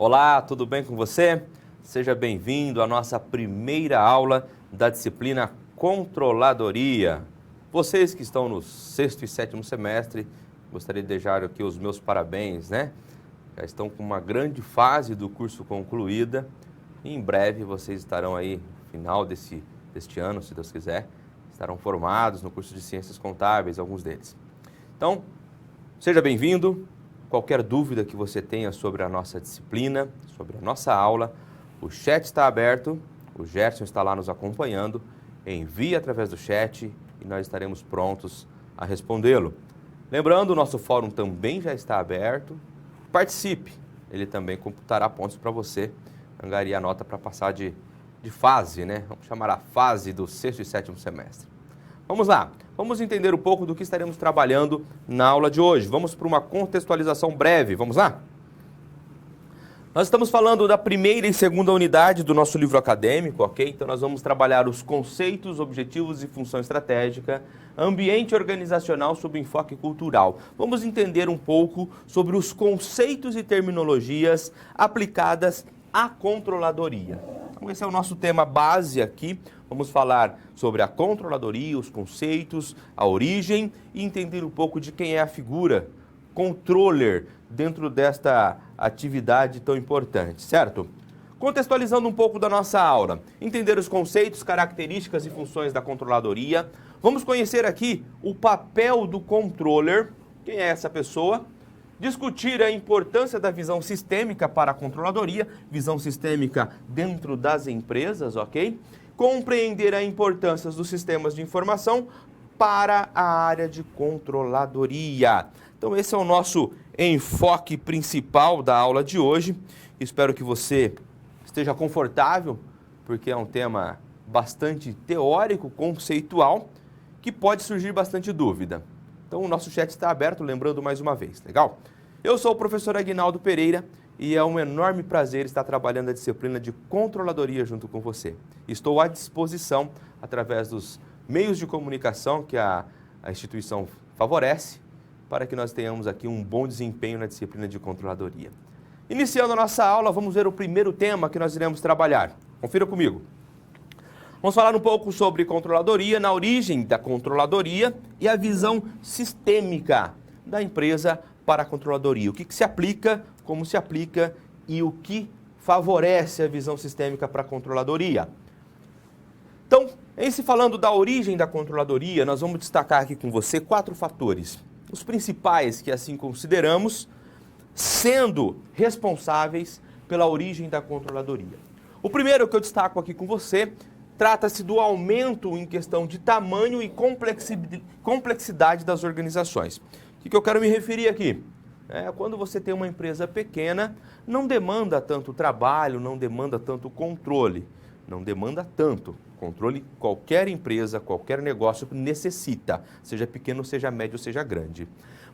Olá, tudo bem com você? Seja bem-vindo à nossa primeira aula da disciplina Controladoria. Vocês que estão no 6º e 7º semestre, gostaria de deixar aqui os meus parabéns, né? Já estão com uma grande fase do curso concluída e em breve vocês estarão aí, no final deste ano, se Deus quiser, estarão formados no curso de Ciências Contábeis, alguns deles. Então, seja bem-vindo. Qualquer dúvida que você tenha sobre a nossa disciplina, sobre a nossa aula, o chat está aberto, o Gerson está lá nos acompanhando, envie através do chat e nós estaremos prontos a respondê-lo. Lembrando, o nosso fórum também já está aberto, participe, ele também computará pontos para você angariar a nota para passar de fase, né? Vamos chamar a fase do 6º e 7º semestre. Vamos lá, vamos entender um pouco do que estaremos trabalhando na aula de hoje. Vamos para uma contextualização breve, vamos lá? Nós estamos falando da primeira e segunda unidade do nosso livro acadêmico, ok? Então nós vamos trabalhar os conceitos, objetivos e função estratégica, ambiente organizacional sob enfoque cultural. Vamos entender um pouco sobre os conceitos e terminologias aplicadas à controladoria. Então esse é o nosso tema base aqui. Vamos falar sobre a controladoria, os conceitos, a origem e entender um pouco de quem é a figura controller dentro desta atividade tão importante, certo? Contextualizando um pouco da nossa aula, entender os conceitos, características e funções da controladoria. Vamos conhecer aqui o papel do controller, quem é essa pessoa, discutir a importância da visão sistêmica para a controladoria, visão sistêmica dentro das empresas, ok? Compreender a importância dos sistemas de informação para a área de controladoria. Então esse é o nosso enfoque principal da aula de hoje. Espero que você esteja confortável, porque é um tema bastante teórico, conceitual, que pode surgir bastante dúvida. Então o nosso chat está aberto, lembrando mais uma vez, legal? Eu sou o professor Aguinaldo Pereira e é um enorme prazer estar trabalhando a disciplina de controladoria junto com você. Estou à disposição através dos meios de comunicação que a instituição favorece para que nós tenhamos aqui um bom desempenho na disciplina de controladoria. Iniciando a nossa aula, vamos ver o primeiro tema que nós iremos trabalhar. Confira comigo. Vamos falar um pouco sobre controladoria, na origem da controladoria e a visão sistêmica da empresa para a controladoria. O que se aplica, como se aplica e o que favorece a visão sistêmica para a controladoria. Então, em se falando da origem da controladoria, nós vamos destacar aqui com você 4 fatores. Os principais que assim consideramos sendo responsáveis pela origem da controladoria. O primeiro que eu destaco aqui com você trata-se do aumento em questão de tamanho e complexidade das organizações. O que eu quero me referir aqui? Quando você tem uma empresa pequena, não demanda tanto trabalho, não demanda tanto controle. Não demanda tanto controle, qualquer empresa, qualquer negócio necessita, seja pequeno, seja médio, seja grande.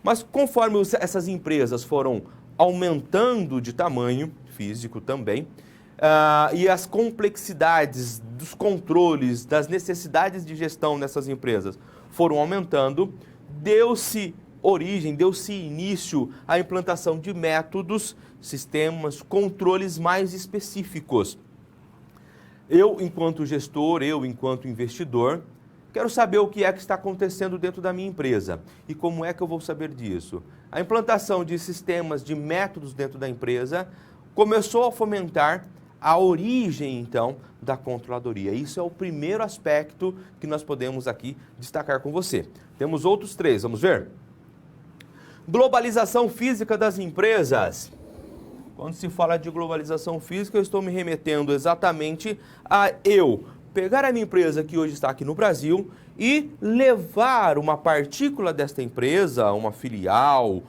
Mas conforme essas empresas foram aumentando de tamanho, físico também, e as complexidades dos controles, das necessidades de gestão nessas empresas foram aumentando, deu-se origem, deu-se início à implantação de métodos, sistemas, controles mais específicos. Eu, enquanto gestor, eu, enquanto investidor, quero saber o que é que está acontecendo dentro da minha empresa e como é que eu vou saber disso. A implantação de sistemas, de métodos dentro da empresa começou a fomentar a origem, então, da controladoria. Isso é o primeiro aspecto que nós podemos aqui destacar com você. Temos outros 3, vamos ver? Globalização física das empresas. Quando se fala de globalização física, eu estou me remetendo exatamente a eu pegar a minha empresa que hoje está aqui no Brasil e levar uma partícula desta empresa, uma filial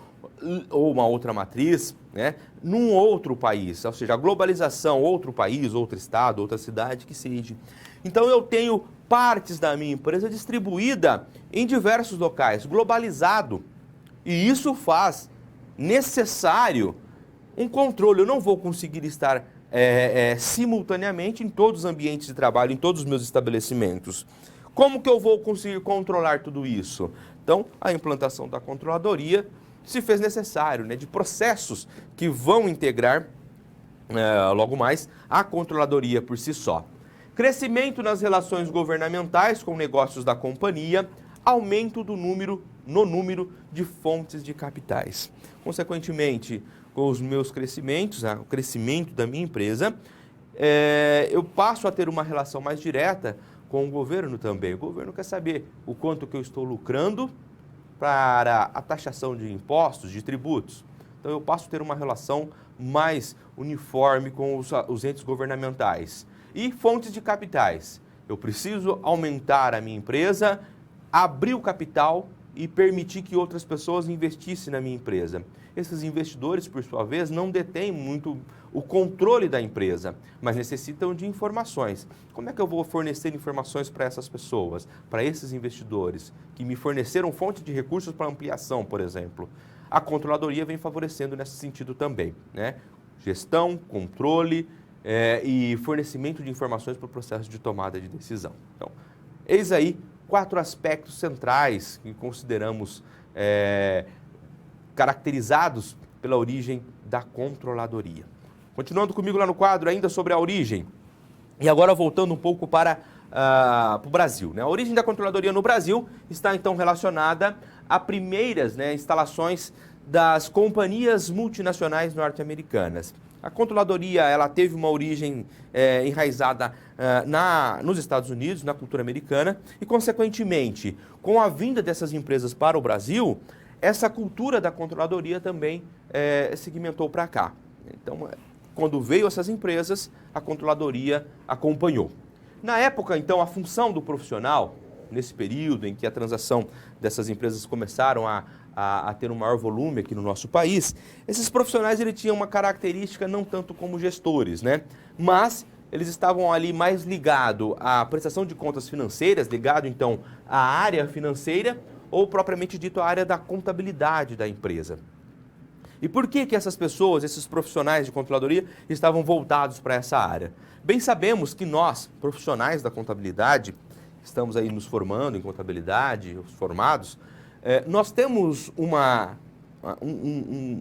ou uma outra matriz, né, num outro país. Ou seja, a globalização, outro país, outro estado, outra cidade, que seja. Então eu tenho partes da minha empresa distribuída em diversos locais, globalizado. E isso faz necessário um controle. Eu não vou conseguir estar simultaneamente em todos os ambientes de trabalho, em todos os meus estabelecimentos. Como que eu vou conseguir controlar tudo isso? Então, a implantação da controladoria se fez necessário, de processos que vão integrar logo mais, a controladoria por si só. Crescimento nas relações governamentais com negócios da companhia, aumento no número de fontes de capitais. Consequentemente, com os meus crescimentos, o crescimento da minha empresa, eu passo a ter uma relação mais direta com o governo também. O governo quer saber o quanto que eu estou lucrando para a taxação de impostos, de tributos. Então, eu passo a ter uma relação mais uniforme com os entes governamentais. E fontes de capitais. Eu preciso aumentar a minha empresa, abrir o capital e permitir que outras pessoas investissem na minha empresa. Esses investidores, por sua vez, não detêm muito o controle da empresa, mas necessitam de informações. Como é que eu vou fornecer informações para essas pessoas, para esses investidores, que me forneceram fonte de recursos para ampliação, por exemplo? A controladoria vem favorecendo nesse sentido também, né? Gestão, controle e fornecimento de informações para o processo de tomada de decisão. Então, eis aí 4 aspectos centrais que consideramos caracterizados pela origem da controladoria. Continuando comigo lá no quadro, ainda sobre a origem, e agora voltando um pouco para o Brasil, né? A origem da controladoria no Brasil está então relacionada a primeiras instalações das companhias multinacionais norte-americanas. A controladoria ela teve uma origem enraizada nos Estados Unidos, na cultura americana, e, consequentemente, com a vinda dessas empresas para o Brasil, essa cultura da controladoria também segmentou para cá. Então, quando veio essas empresas, a controladoria acompanhou. Na época, então, a função do profissional, nesse período em que a transação dessas empresas começaram a ter um maior volume aqui no nosso país, esses profissionais eles tinham uma característica não tanto como gestores, né? Mas eles estavam ali mais ligados à prestação de contas financeiras, ligado então à área financeira ou propriamente dito à área da contabilidade da empresa. E por que essas pessoas, esses profissionais de controladoria, estavam voltados para essa área? Bem sabemos que nós, profissionais da contabilidade, estamos aí nos formando em contabilidade, os formados, nós temos um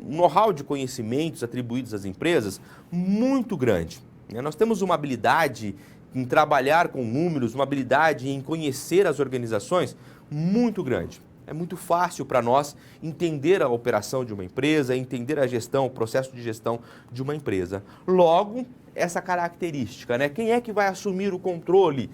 know-how de conhecimentos atribuídos às empresas muito grande. Nós temos uma habilidade em trabalhar com números, uma habilidade em conhecer as organizações muito grande. É muito fácil para nós entender a operação de uma empresa, entender a gestão, o processo de gestão de uma empresa. Logo, essa característica, né? Quem é que vai assumir o controle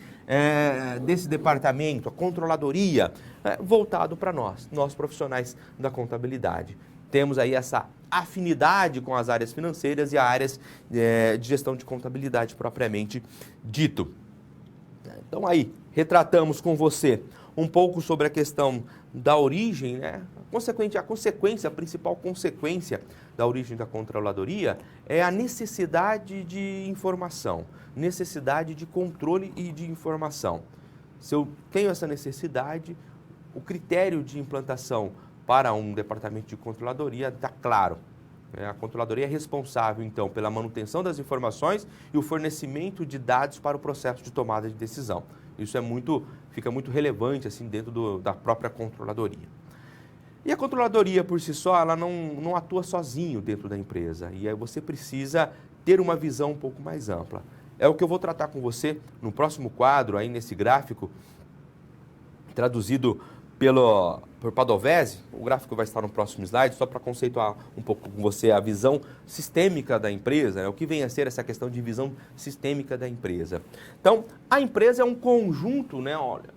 desse departamento, a controladoria, voltado para nós profissionais da contabilidade. Temos aí essa afinidade com as áreas financeiras e as áreas de gestão de contabilidade propriamente dito. Então aí, retratamos com você um pouco sobre a questão da origem, né? A principal consequência da origem da controladoria é a necessidade de informação, necessidade de controle e de informação. Se eu tenho essa necessidade, o critério de implantação para um departamento de controladoria está claro. A controladoria é responsável, então, pela manutenção das informações e o fornecimento de dados para o processo de tomada de decisão. Isso fica muito relevante assim, dentro da própria controladoria. E a controladoria, por si só, ela não atua sozinho dentro da empresa. E aí você precisa ter uma visão um pouco mais ampla. É o que eu vou tratar com você no próximo quadro, aí nesse gráfico, traduzido por Padovese. O gráfico vai estar no próximo slide, só para conceituar um pouco com você a visão sistêmica da empresa, né? O que vem a ser essa questão de visão sistêmica da empresa. Então, a empresa é um conjunto, né? Olha,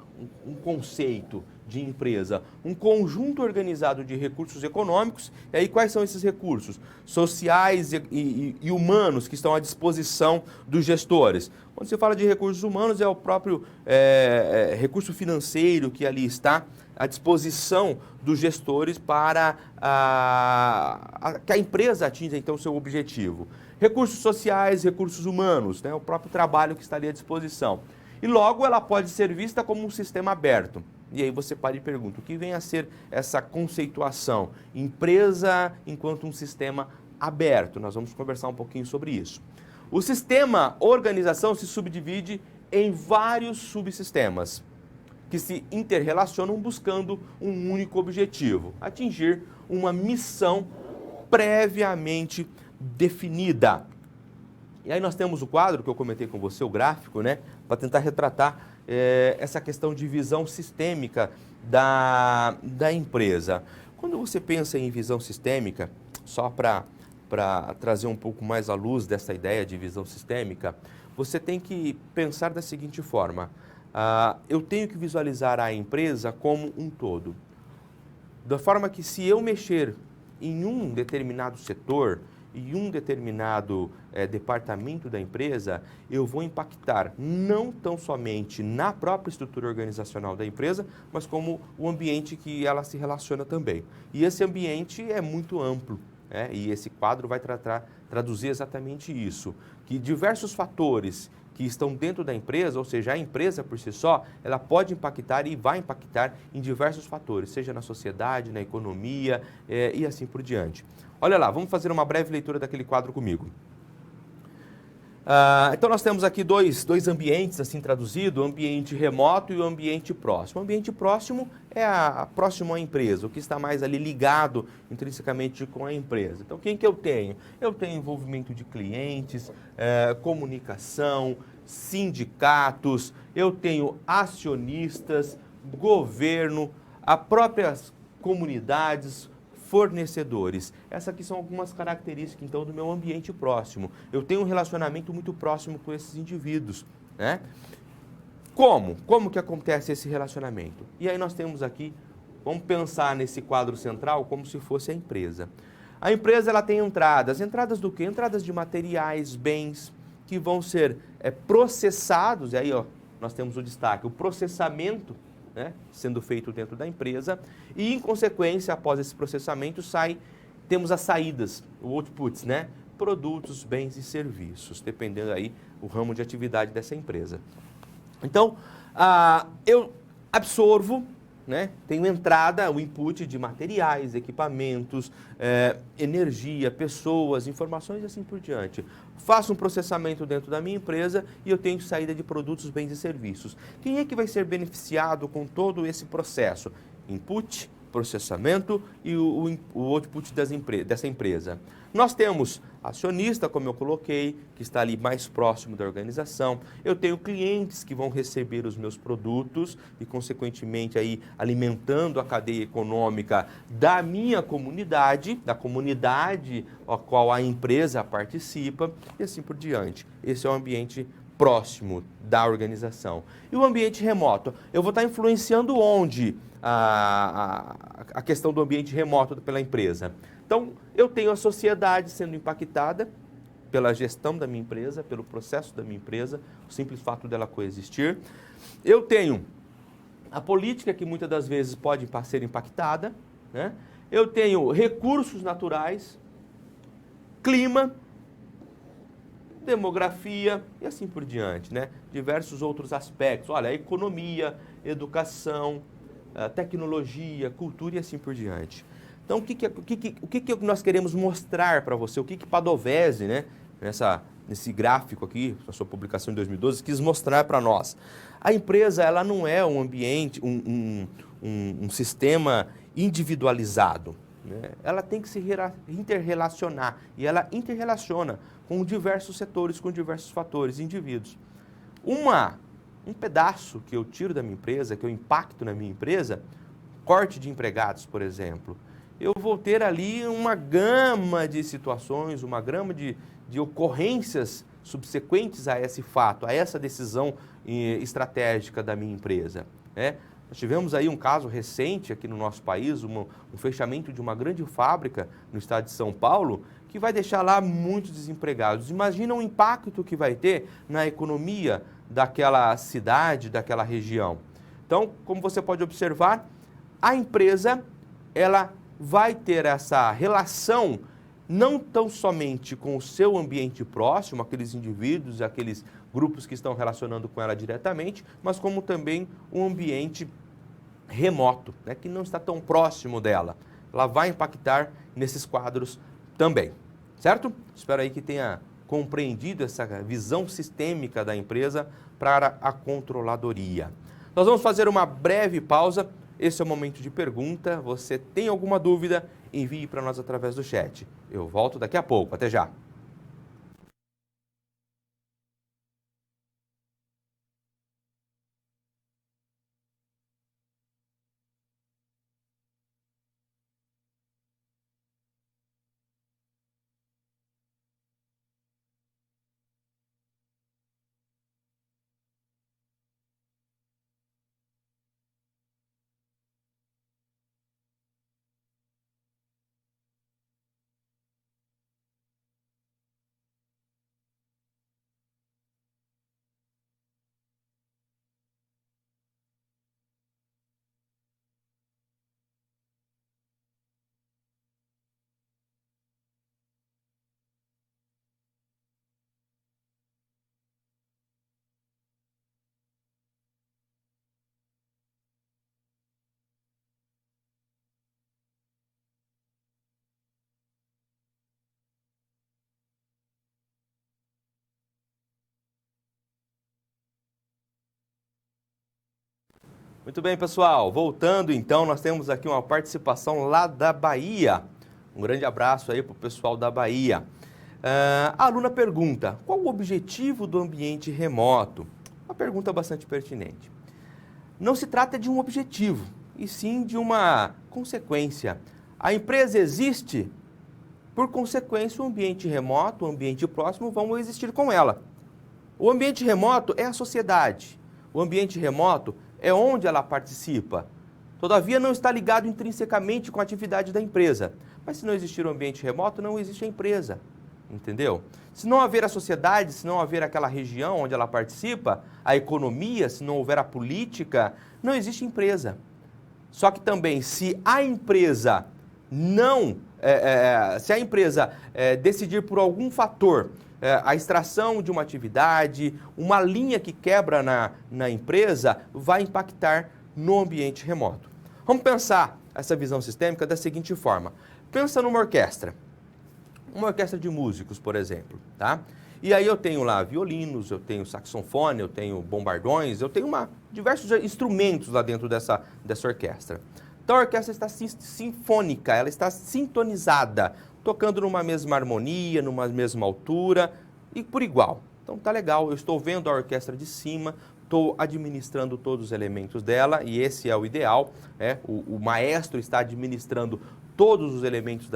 um conceito de empresa, um conjunto organizado de recursos econômicos. E aí, quais são esses recursos? Sociais e humanos que estão à disposição dos gestores. Quando se fala de recursos humanos, é o próprio recurso financeiro que ali está à disposição dos gestores para que a empresa atinja, então, o seu objetivo. Recursos sociais, recursos humanos, né? O próprio trabalho que está ali à disposição. E logo ela pode ser vista como um sistema aberto. E aí você para e pergunta, o que vem a ser essa conceituação? Empresa enquanto um sistema aberto. Nós vamos conversar um pouquinho sobre isso. O sistema organização se subdivide em vários subsistemas que se interrelacionam buscando um único objetivo, atingir uma missão previamente definida. E aí nós temos o quadro que eu comentei com você, o gráfico, né, para tentar retratar essa questão de visão sistêmica da empresa. Quando você pensa em visão sistêmica, só para trazer um pouco mais à luz dessa ideia de visão sistêmica, você tem que pensar da seguinte forma: eu tenho que visualizar a empresa como um todo. Da forma que, se eu mexer em um determinado setor, em um determinado departamento da empresa, eu vou impactar não tão somente na própria estrutura organizacional da empresa, mas como o ambiente que ela se relaciona também. E esse ambiente é muito amplo, né? E esse quadro vai traduzir exatamente isso, que diversos fatores que estão dentro da empresa, ou seja, a empresa por si só, ela pode impactar e vai impactar em diversos fatores, seja na sociedade, na economia e assim por diante. Olha lá, vamos fazer uma breve leitura daquele quadro comigo. Então nós temos aqui dois ambientes, assim traduzido, o ambiente remoto e o ambiente próximo. O ambiente próximo é próximo à empresa, o que está mais ali ligado intrinsecamente com a empresa. Então quem que eu tenho? Eu tenho envolvimento de clientes, comunicação, sindicatos, eu tenho acionistas, governo, as próprias comunidades, fornecedores. Essas aqui são algumas características, então, do meu ambiente próximo. Eu tenho um relacionamento muito próximo com esses indivíduos, né? Como que acontece esse relacionamento? E aí nós temos aqui, vamos pensar nesse quadro central como se fosse a empresa. A empresa, ela tem entradas. Entradas do quê? Entradas de materiais, bens, que vão ser processados, e aí ó, nós temos o destaque, o processamento, né, sendo feito dentro da empresa, e em consequência, após esse processamento, temos as saídas, o outputs, né, produtos, bens e serviços, dependendo aí o ramo de atividade dessa empresa. Então, eu absorvo, né, tenho entrada, o input de materiais, equipamentos, energia, pessoas, informações e assim por diante. Faço um processamento dentro da minha empresa e eu tenho saída de produtos, bens e serviços. Quem é que vai ser beneficiado com todo esse processo? Input, processamento e o output dessa empresa. Nós temos acionista, como eu coloquei, que está ali mais próximo da organização. Eu tenho clientes que vão receber os meus produtos e, consequentemente, aí alimentando a cadeia econômica da minha comunidade, da comunidade a qual a empresa participa e assim por diante. Esse é o ambiente próximo da organização. E o ambiente remoto? Eu vou estar influenciando onde a questão do ambiente remoto pela empresa? Então, eu tenho a sociedade sendo impactada pela gestão da minha empresa, pelo processo da minha empresa, o simples fato dela coexistir. Eu tenho a política, que muitas das vezes pode ser impactada, né? Eu tenho recursos naturais, clima, demografia e assim por diante, né? Diversos outros aspectos. Olha, a economia, educação, tecnologia, cultura e assim por diante. Então, o que nós queremos mostrar para você? O que Padovese, né, nesse gráfico aqui, na sua publicação em 2012, quis mostrar para nós? A empresa, ela não é um ambiente, um sistema individualizado, né? Ela tem que se interrelacionar, e ela interrelaciona com diversos setores, com diversos fatores, indivíduos. Um pedaço que eu tiro da minha empresa, que eu impacto na minha empresa, corte de empregados, por exemplo, eu vou ter ali uma gama de situações, uma gama de ocorrências subsequentes a esse fato, a essa decisão estratégica da minha empresa, né? Nós tivemos aí um caso recente aqui no nosso país, um fechamento de uma grande fábrica no estado de São Paulo, que vai deixar lá muitos desempregados. Imagina o impacto que vai ter na economia daquela cidade, daquela região. Então, como você pode observar, a empresa, ela vai ter essa relação não tão somente com o seu ambiente próximo, aqueles indivíduos, aqueles grupos que estão relacionando com ela diretamente, mas como também um ambiente remoto, né, que não está tão próximo dela. Ela vai impactar nesses quadros também, certo? Espero aí que tenha compreendido essa visão sistêmica da empresa para a controladoria. Nós vamos fazer uma breve pausa. Esse é o momento de pergunta. Você tem alguma dúvida? Envie para nós através do chat. Eu volto daqui a pouco. Até já! Muito bem, pessoal. Voltando, então, nós temos aqui uma participação lá da Bahia. Um grande abraço aí para o pessoal da Bahia. A aluna pergunta, qual o objetivo do ambiente remoto? Uma pergunta bastante pertinente. Não se trata de um objetivo, e sim de uma consequência. A empresa existe, por consequência, o ambiente remoto, o ambiente próximo vão existir com ela. O ambiente remoto é a sociedade. O ambiente remoto é onde ela participa. Todavia, não está ligado intrinsecamente com a atividade da empresa. Mas se não existir o ambiente remoto, não existe a empresa. Entendeu? Se não haver a sociedade, se não haver aquela região onde ela participa, a economia, se não houver a política, não existe empresa. Só que também, se a empresa decidir por algum fator a extração de uma atividade, uma linha que quebra na empresa, vai impactar no ambiente remoto. Vamos pensar essa visão sistêmica da seguinte forma. Pensa numa orquestra de músicos, por exemplo, tá? E aí eu tenho lá violinos, eu tenho saxofone, eu tenho bombardões, eu tenho diversos instrumentos lá dentro dessa orquestra. Então a orquestra está sinfônica, ela está sintonizada, tocando numa mesma harmonia, numa mesma altura e por igual. Então tá legal, eu estou vendo a orquestra de cima, estou administrando todos os elementos dela e esse é o ideal, o maestro está administrando todos os elementos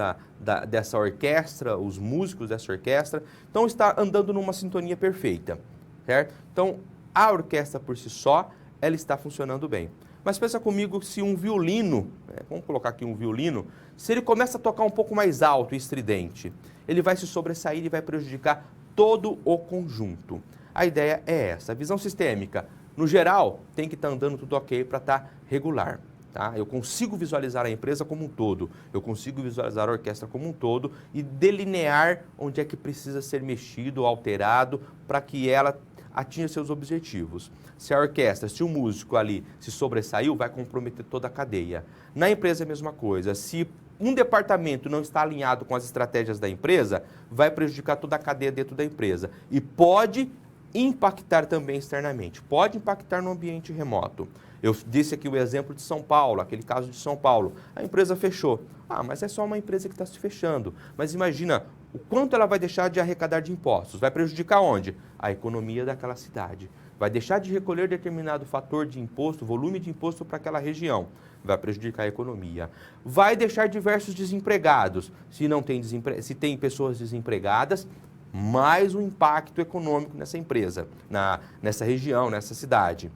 dessa orquestra, os músicos dessa orquestra, então está andando numa sintonia perfeita, certo? Então, a orquestra por si só, ela está funcionando bem. Mas pensa comigo se um violino, vamos colocar aqui um violino, se ele começa a tocar um pouco mais alto e estridente, ele vai se sobressair e vai prejudicar todo o conjunto. A ideia é essa, a visão sistêmica, no geral, tem que estar andando tudo ok para estar regular. Tá? Eu consigo visualizar a empresa como um todo, eu consigo visualizar a orquestra como um todo e delinear onde é que precisa ser mexido, alterado, para que ela atinja seus objetivos. Se a orquestra, se o músico ali se sobressaiu, vai comprometer toda a cadeia. Na empresa é a mesma coisa. Se um departamento não está alinhado com as estratégias da empresa, vai prejudicar toda a cadeia dentro da empresa e pode impactar também externamente, pode impactar no ambiente remoto. Eu disse aqui o exemplo de São Paulo, aquele caso de São Paulo. A empresa fechou. Mas é só uma empresa que está se fechando. Mas imagina o quanto ela vai deixar de arrecadar de impostos. Vai prejudicar onde? A economia daquela cidade. Vai deixar de recolher determinado fator de imposto, volume de imposto para aquela região. Vai prejudicar a economia. Vai deixar diversos desempregados. Se tem pessoas desempregadas, mais um impacto econômico nessa empresa, nessa região, nessa cidade.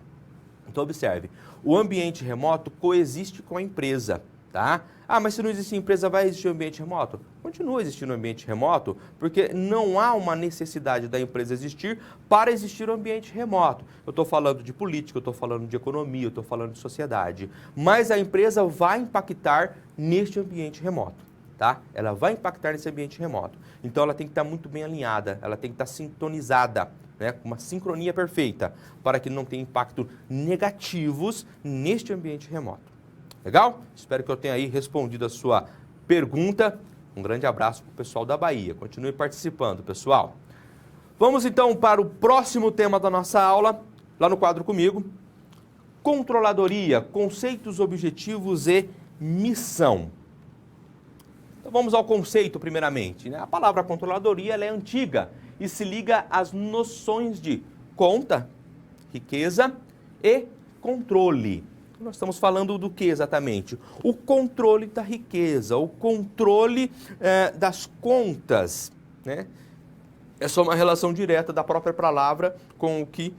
Então, observe, o ambiente remoto coexiste com a empresa, tá? Mas se não existir empresa, vai existir um ambiente remoto? Continua existindo um ambiente remoto, porque não há uma necessidade da empresa existir para existir um ambiente remoto. Eu estou falando de política, eu estou falando de economia, eu estou falando de sociedade. Mas a empresa vai impactar neste ambiente remoto, tá? Ela vai impactar nesse ambiente remoto. Então, ela tem que estar muito bem alinhada, ela tem que estar sintonizada, com uma sincronia perfeita, para que não tenha impacto negativos neste ambiente remoto. Legal? Espero que eu tenha aí respondido a sua pergunta. Um grande abraço para o pessoal da Bahia. Continue participando, pessoal. Vamos então para o próximo tema da nossa aula, lá no quadro comigo. Controladoria, conceitos, objetivos e missão. Então vamos ao conceito primeiramente. A palavra controladoria ela é antiga e se liga às noções de conta, riqueza e controle. Nós estamos falando do que exatamente? O controle da riqueza, o controle das contas, né? É só uma relação direta da própria palavra com o que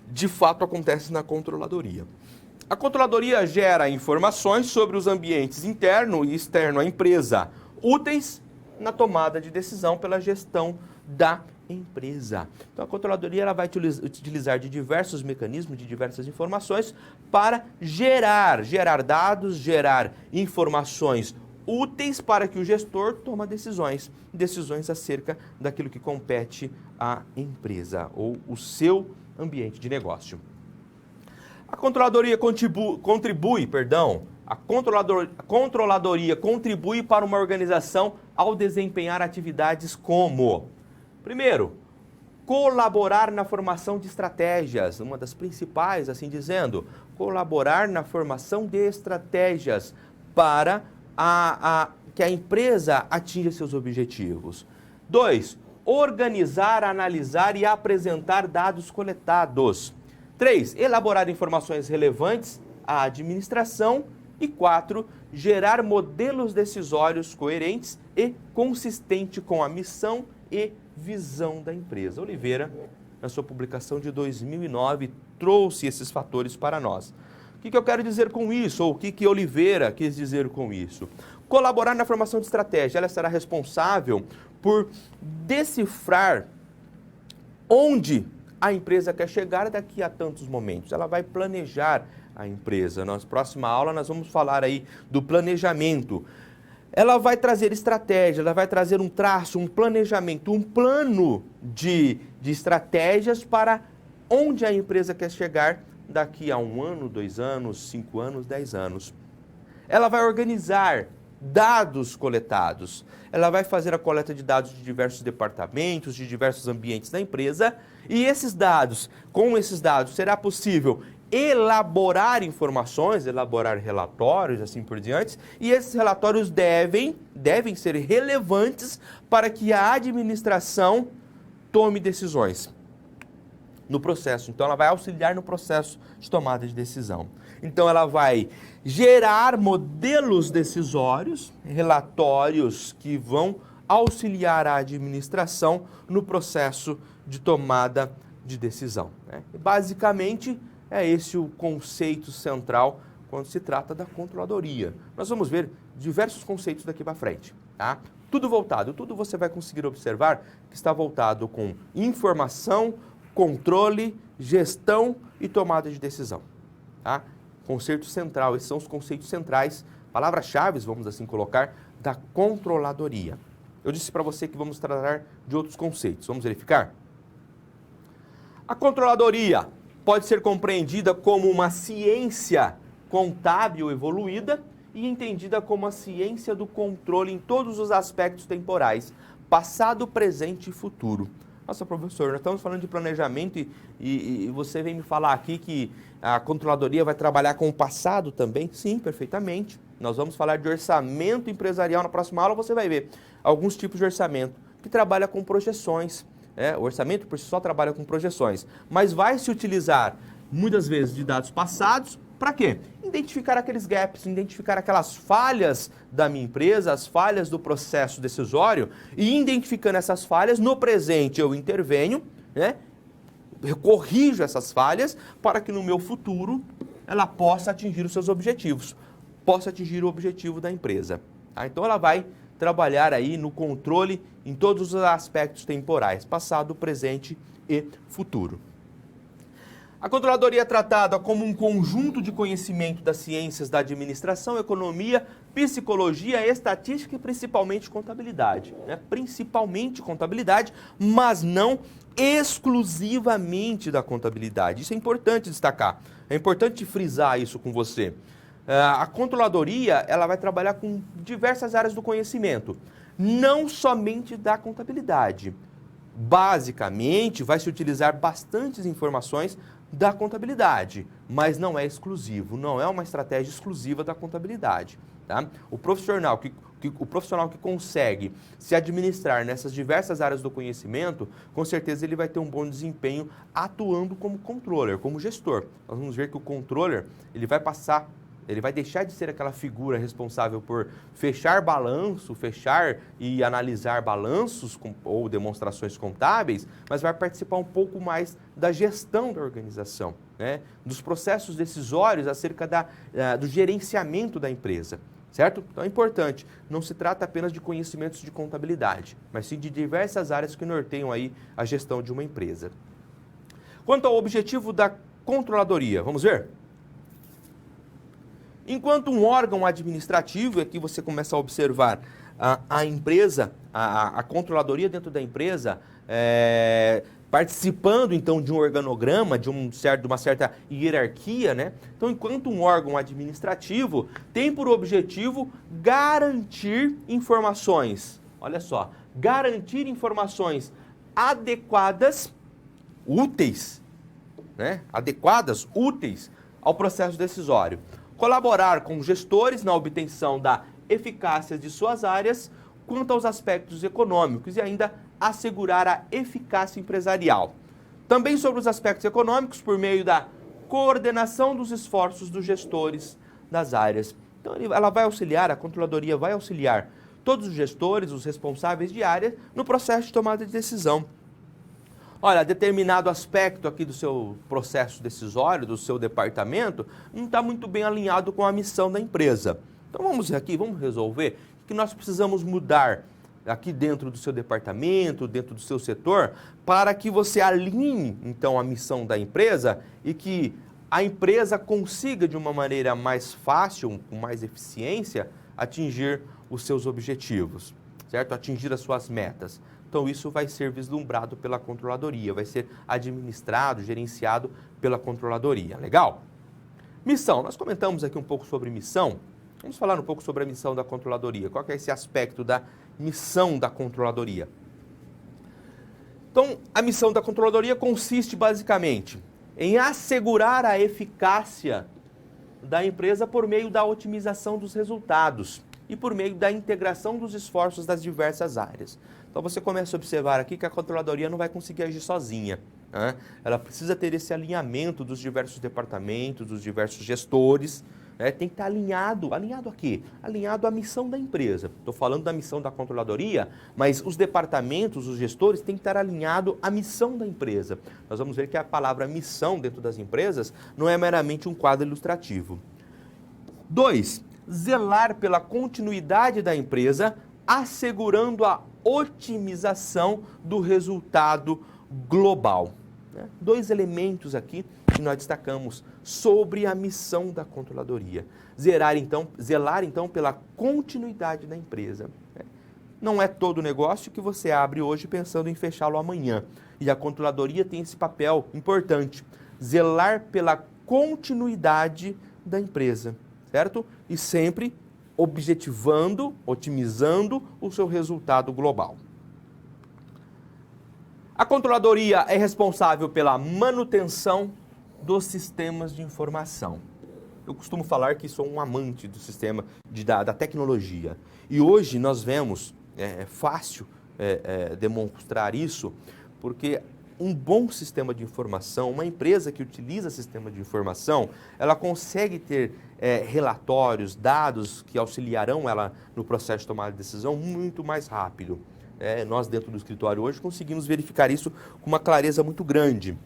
de fato acontece na controladoria. A controladoria gera informações sobre os ambientes interno e externo à empresa, úteis na tomada de decisão pela gestão da empresa. Então, a controladoria ela vai utilizar de diversos mecanismos, de diversas informações para gerar dados, gerar informações úteis para que o gestor tome decisões acerca daquilo que compete à empresa ou o seu ambiente de negócio. A controladoria contribui para uma organização ao desempenhar atividades como: primeiro, colaborar na formação de estratégias, uma das principais, assim dizendo, colaborar na formação de estratégias para que a empresa atinja seus objetivos. 2, organizar, analisar e apresentar dados coletados. 3, elaborar informações relevantes à administração. E 4, gerar modelos decisórios coerentes e consistentes com a missão e visão da empresa. Oliveira, na sua publicação de 2009, trouxe esses fatores para nós. O que eu quero dizer com isso? Ou o que Oliveira quis dizer com isso? Colaborar na formação de estratégia. Ela será responsável por decifrar onde a empresa quer chegar daqui a tantos momentos. Ela vai planejar a empresa. Na próxima aula nós vamos falar aí do planejamento. Ela vai trazer estratégia, ela vai trazer um traço, um planejamento, um plano de estratégias para onde a empresa quer chegar daqui a 1 ano, 2 anos, 5 anos, 10 anos. Ela vai organizar dados coletados. Ela vai fazer a coleta de dados de diversos departamentos, de diversos ambientes da empresa, e com esses dados, será possível elaborar informações, elaborar relatórios, assim por diante, e esses relatórios devem ser relevantes para que a administração tome decisões no processo. Então, ela vai auxiliar no processo de tomada de decisão. Então, ela vai gerar modelos decisórios, relatórios que vão auxiliar a administração no processo de tomada de decisão, né? Basicamente, é esse o conceito central quando se trata da controladoria. Nós vamos ver diversos conceitos daqui para frente, tá? Tudo você vai conseguir observar que está voltado com informação, controle, gestão e tomada de decisão, tá? Conceito central, esses são os conceitos centrais, palavras-chave, vamos assim colocar, da controladoria. Eu disse para você que vamos tratar de outros conceitos. Vamos verificar? A controladoria pode ser compreendida como uma ciência contábil evoluída e entendida como a ciência do controle em todos os aspectos temporais, passado, presente e futuro. Nossa, professor, nós estamos falando de planejamento e você vem me falar aqui que a controladoria vai trabalhar com o passado também? Sim, perfeitamente. Nós vamos falar de orçamento empresarial na próxima aula, você vai ver alguns tipos de orçamento que trabalha com projeções. O orçamento por si só trabalha com projeções, mas vai se utilizar muitas vezes de dados passados, para quê? Identificar aqueles gaps, identificar aquelas falhas da minha empresa, as falhas do processo decisório, e identificando essas falhas, no presente eu intervenho, né? Eu corrijo essas falhas para que no meu futuro ela possa atingir os seus objetivos, possa atingir o objetivo da empresa. Tá? Então ela vai trabalhar aí no controle em todos os aspectos temporais, passado, presente e futuro. A controladoria é tratada como um conjunto de conhecimento das ciências da administração, economia, psicologia, estatística e principalmente contabilidade, né? Principalmente contabilidade, mas não exclusivamente da contabilidade. Isso é importante destacar, é importante frisar isso com você. A controladoria, ela vai trabalhar com diversas áreas do conhecimento, não somente da contabilidade. Basicamente, vai se utilizar bastantes informações da contabilidade, mas não é exclusivo, não é uma estratégia exclusiva da contabilidade, tá? O profissional que consegue se administrar nessas diversas áreas do conhecimento, com certeza ele vai ter um bom desempenho atuando como controller, como gestor. Nós vamos ver que o controller, ele vai deixar de ser aquela figura responsável por fechar balanço, fechar e analisar balanços ou demonstrações contábeis, mas vai participar um pouco mais da gestão da organização, né? Dos processos decisórios acerca do gerenciamento da empresa, certo? Então é importante, não se trata apenas de conhecimentos de contabilidade, mas sim de diversas áreas que norteiam aí a gestão de uma empresa. Quanto ao objetivo da controladoria, vamos ver? Enquanto um órgão administrativo, aqui você começa a observar a empresa, a controladoria dentro da empresa, participando então de um organograma, de uma certa hierarquia, né? Então, enquanto um órgão administrativo tem por objetivo garantir informações, olha só, garantir informações adequadas úteis, né? Adequadas, úteis ao processo decisório. Colaborar com gestores na obtenção da eficácia de suas áreas quanto aos aspectos econômicos e ainda assegurar a eficácia empresarial. Também sobre os aspectos econômicos por meio da coordenação dos esforços dos gestores das áreas. Então, ela vai auxiliar, a controladoria vai auxiliar todos os gestores, os responsáveis de área, no processo de tomada de decisão. Olha, determinado aspecto aqui do seu processo decisório, do seu departamento, não está muito bem alinhado com a missão da empresa. Então vamos aqui, vamos resolver o que nós precisamos mudar aqui dentro do seu departamento, dentro do seu setor, para que você alinhe, então, a missão da empresa e que a empresa consiga, de uma maneira mais fácil, com mais eficiência, atingir os seus objetivos, certo? Atingir as suas metas. Então, isso vai ser vislumbrado pela controladoria, vai ser administrado, gerenciado pela controladoria. Legal? Missão. Nós comentamos aqui um pouco sobre missão. Vamos falar um pouco sobre a missão da controladoria. Qual que é esse aspecto da missão da controladoria? Então, a missão da controladoria consiste basicamente em assegurar a eficácia da empresa por meio da otimização dos resultados e por meio da integração dos esforços das diversas áreas. Então você começa a observar aqui que a controladoria não vai conseguir agir sozinha, né? Ela precisa ter esse alinhamento dos diversos departamentos, dos diversos gestores, né? Tem que estar alinhado. Alinhado a quê? Alinhado à missão da empresa. Estou falando da missão da controladoria, mas os departamentos, os gestores, têm que estar alinhados à missão da empresa. Nós vamos ver que a palavra missão dentro das empresas não é meramente um quadro ilustrativo. 2. Zelar pela continuidade da empresa, assegurando a otimização do resultado global. Dois elementos aqui que nós destacamos sobre a missão da controladoria. Zelar então pela continuidade da empresa. Não é todo negócio que você abre hoje pensando em fechá-lo amanhã. E a controladoria tem esse papel importante, zelar pela continuidade da empresa, certo? E sempre objetivando, otimizando o seu resultado global. A controladoria é responsável pela manutenção dos sistemas de informação. Eu costumo falar que sou um amante do sistema, da tecnologia. E hoje nós vemos, é fácil demonstrar isso, porque um bom sistema de informação, uma empresa que utiliza sistema de informação, ela consegue ter relatórios, dados que auxiliarão ela no processo de tomada de decisão muito mais rápido. Nós dentro do escritório hoje conseguimos verificar isso com uma clareza muito grande.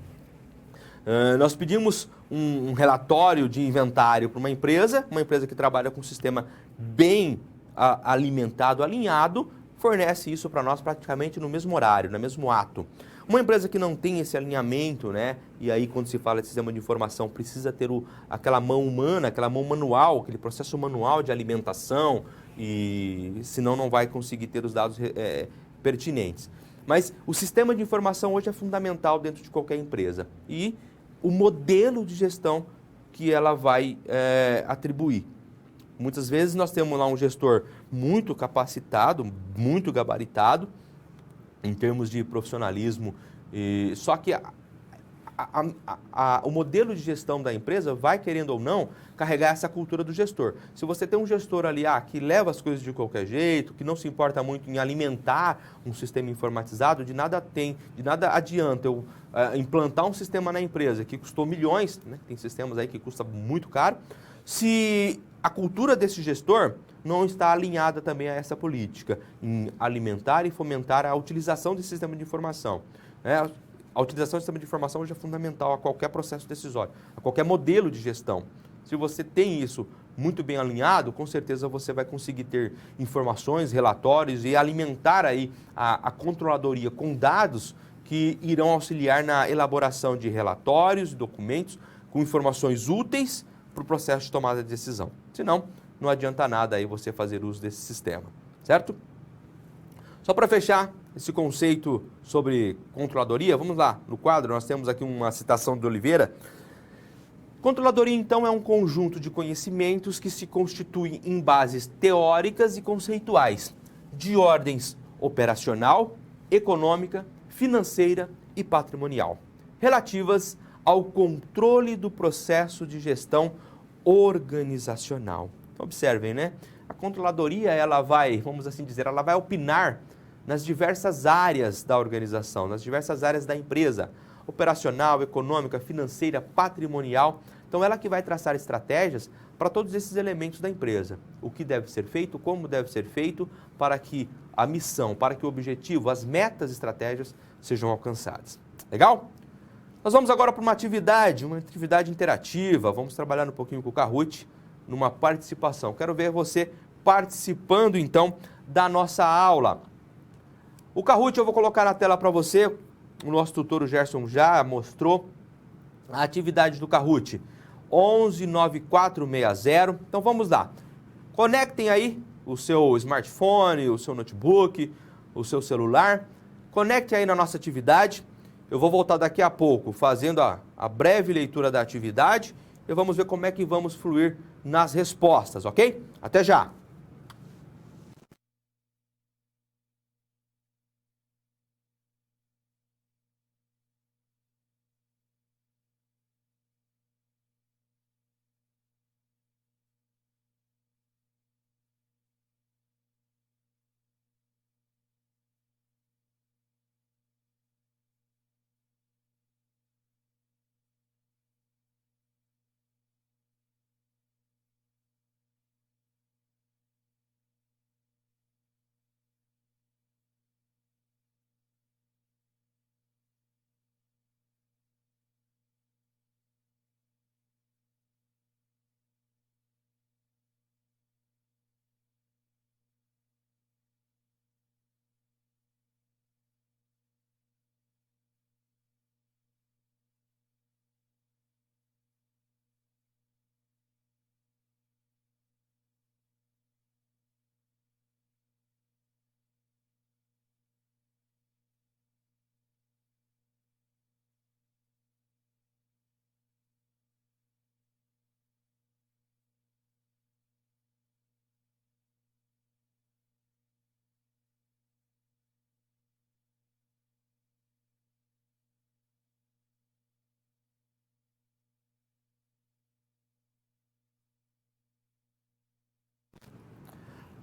Nós pedimos um relatório de inventário para uma empresa que trabalha com um sistema bem alimentado, alinhado, fornece isso para nós praticamente no mesmo horário, no mesmo ato. Uma empresa que não tem esse alinhamento, né? E aí quando se fala de sistema de informação, precisa ter aquela mão humana, aquela mão manual, aquele processo manual de alimentação, e senão não vai conseguir ter os dados pertinentes. Mas o sistema de informação hoje é fundamental dentro de qualquer empresa. E o modelo de gestão que ela vai atribuir. Muitas vezes nós temos lá um gestor muito capacitado, muito gabaritado, em termos de profissionalismo, só que o modelo de gestão da empresa vai, querendo ou não, carregar essa cultura do gestor. Se você tem um gestor ali que leva as coisas de qualquer jeito, que não se importa muito em alimentar um sistema informatizado, de nada adianta eu implantar um sistema na empresa que custou milhões, né? Tem sistemas aí que custam muito caro, se a cultura desse gestor não está alinhada também a essa política, em alimentar e fomentar a utilização desse sistema de informação. A utilização do sistema de informação hoje é fundamental a qualquer processo decisório, a qualquer modelo de gestão. Se você tem isso muito bem alinhado, com certeza você vai conseguir ter informações, relatórios e alimentar aí a controladoria com dados que irão auxiliar na elaboração de relatórios e documentos com informações úteis para o processo de tomada de decisão. Senão, não adianta nada aí você fazer uso desse sistema, certo? Só para fechar esse conceito sobre controladoria, vamos lá, no quadro nós temos aqui uma citação de Oliveira. Controladoria, então, é um conjunto de conhecimentos que se constitui em bases teóricas e conceituais, de ordens operacional, econômica, financeira e patrimonial, relativas ao controle do processo de gestão organizacional. Então, observem, né? A controladoria, ela vai, vamos assim dizer, ela vai opinar nas diversas áreas da organização, nas diversas áreas da empresa, operacional, econômica, financeira, patrimonial. Então, ela que vai traçar estratégias para todos esses elementos da empresa. O que deve ser feito, como deve ser feito, para que a missão, para que o objetivo, as metas, estratégias sejam alcançadas. Legal? Nós vamos agora para uma atividade interativa. Vamos trabalhar um pouquinho com o Kahoot, numa participação. Quero ver você participando, então, da nossa aula. O Kahoot eu vou colocar na tela para você. O nosso tutor, o Gerson, já mostrou a atividade do Kahoot. 119460. Então, vamos lá. Conectem aí o seu smartphone, o seu notebook, o seu celular. Conecte aí na nossa atividade. Eu vou voltar daqui a pouco fazendo a breve leitura da atividade e vamos ver como é que vamos fluir nas respostas, ok? Até já!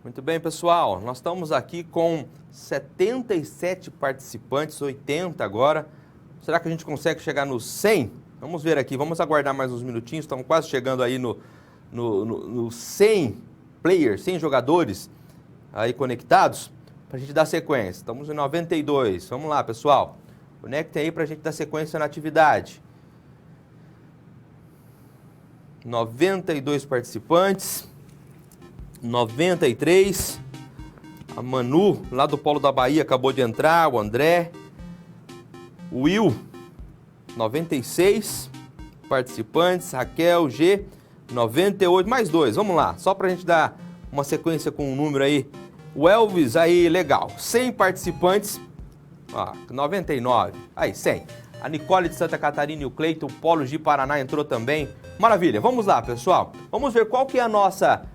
Muito bem, pessoal. Nós estamos aqui com 77 participantes, 80 agora. Será que a gente consegue chegar nos 100? Vamos ver aqui, vamos aguardar mais uns minutinhos. Estamos quase chegando aí no 100 players, 100 jogadores aí conectados, para a gente dar sequência. Estamos em 92. Vamos lá, pessoal. Conectem aí para a gente dar sequência na atividade. 92 participantes. 93, a Manu, lá do Polo da Bahia, acabou de entrar, o André, o Will, 96 participantes, Raquel, G, 98, mais dois, vamos lá, só pra gente dar uma sequência com um número aí, o Elvis, aí, legal, 100 participantes, 99, aí, 100. A Nicole de Santa Catarina e o Cleiton, o Polo de Paraná entrou também. Maravilha, vamos lá, pessoal. Vamos ver qual que é a nossa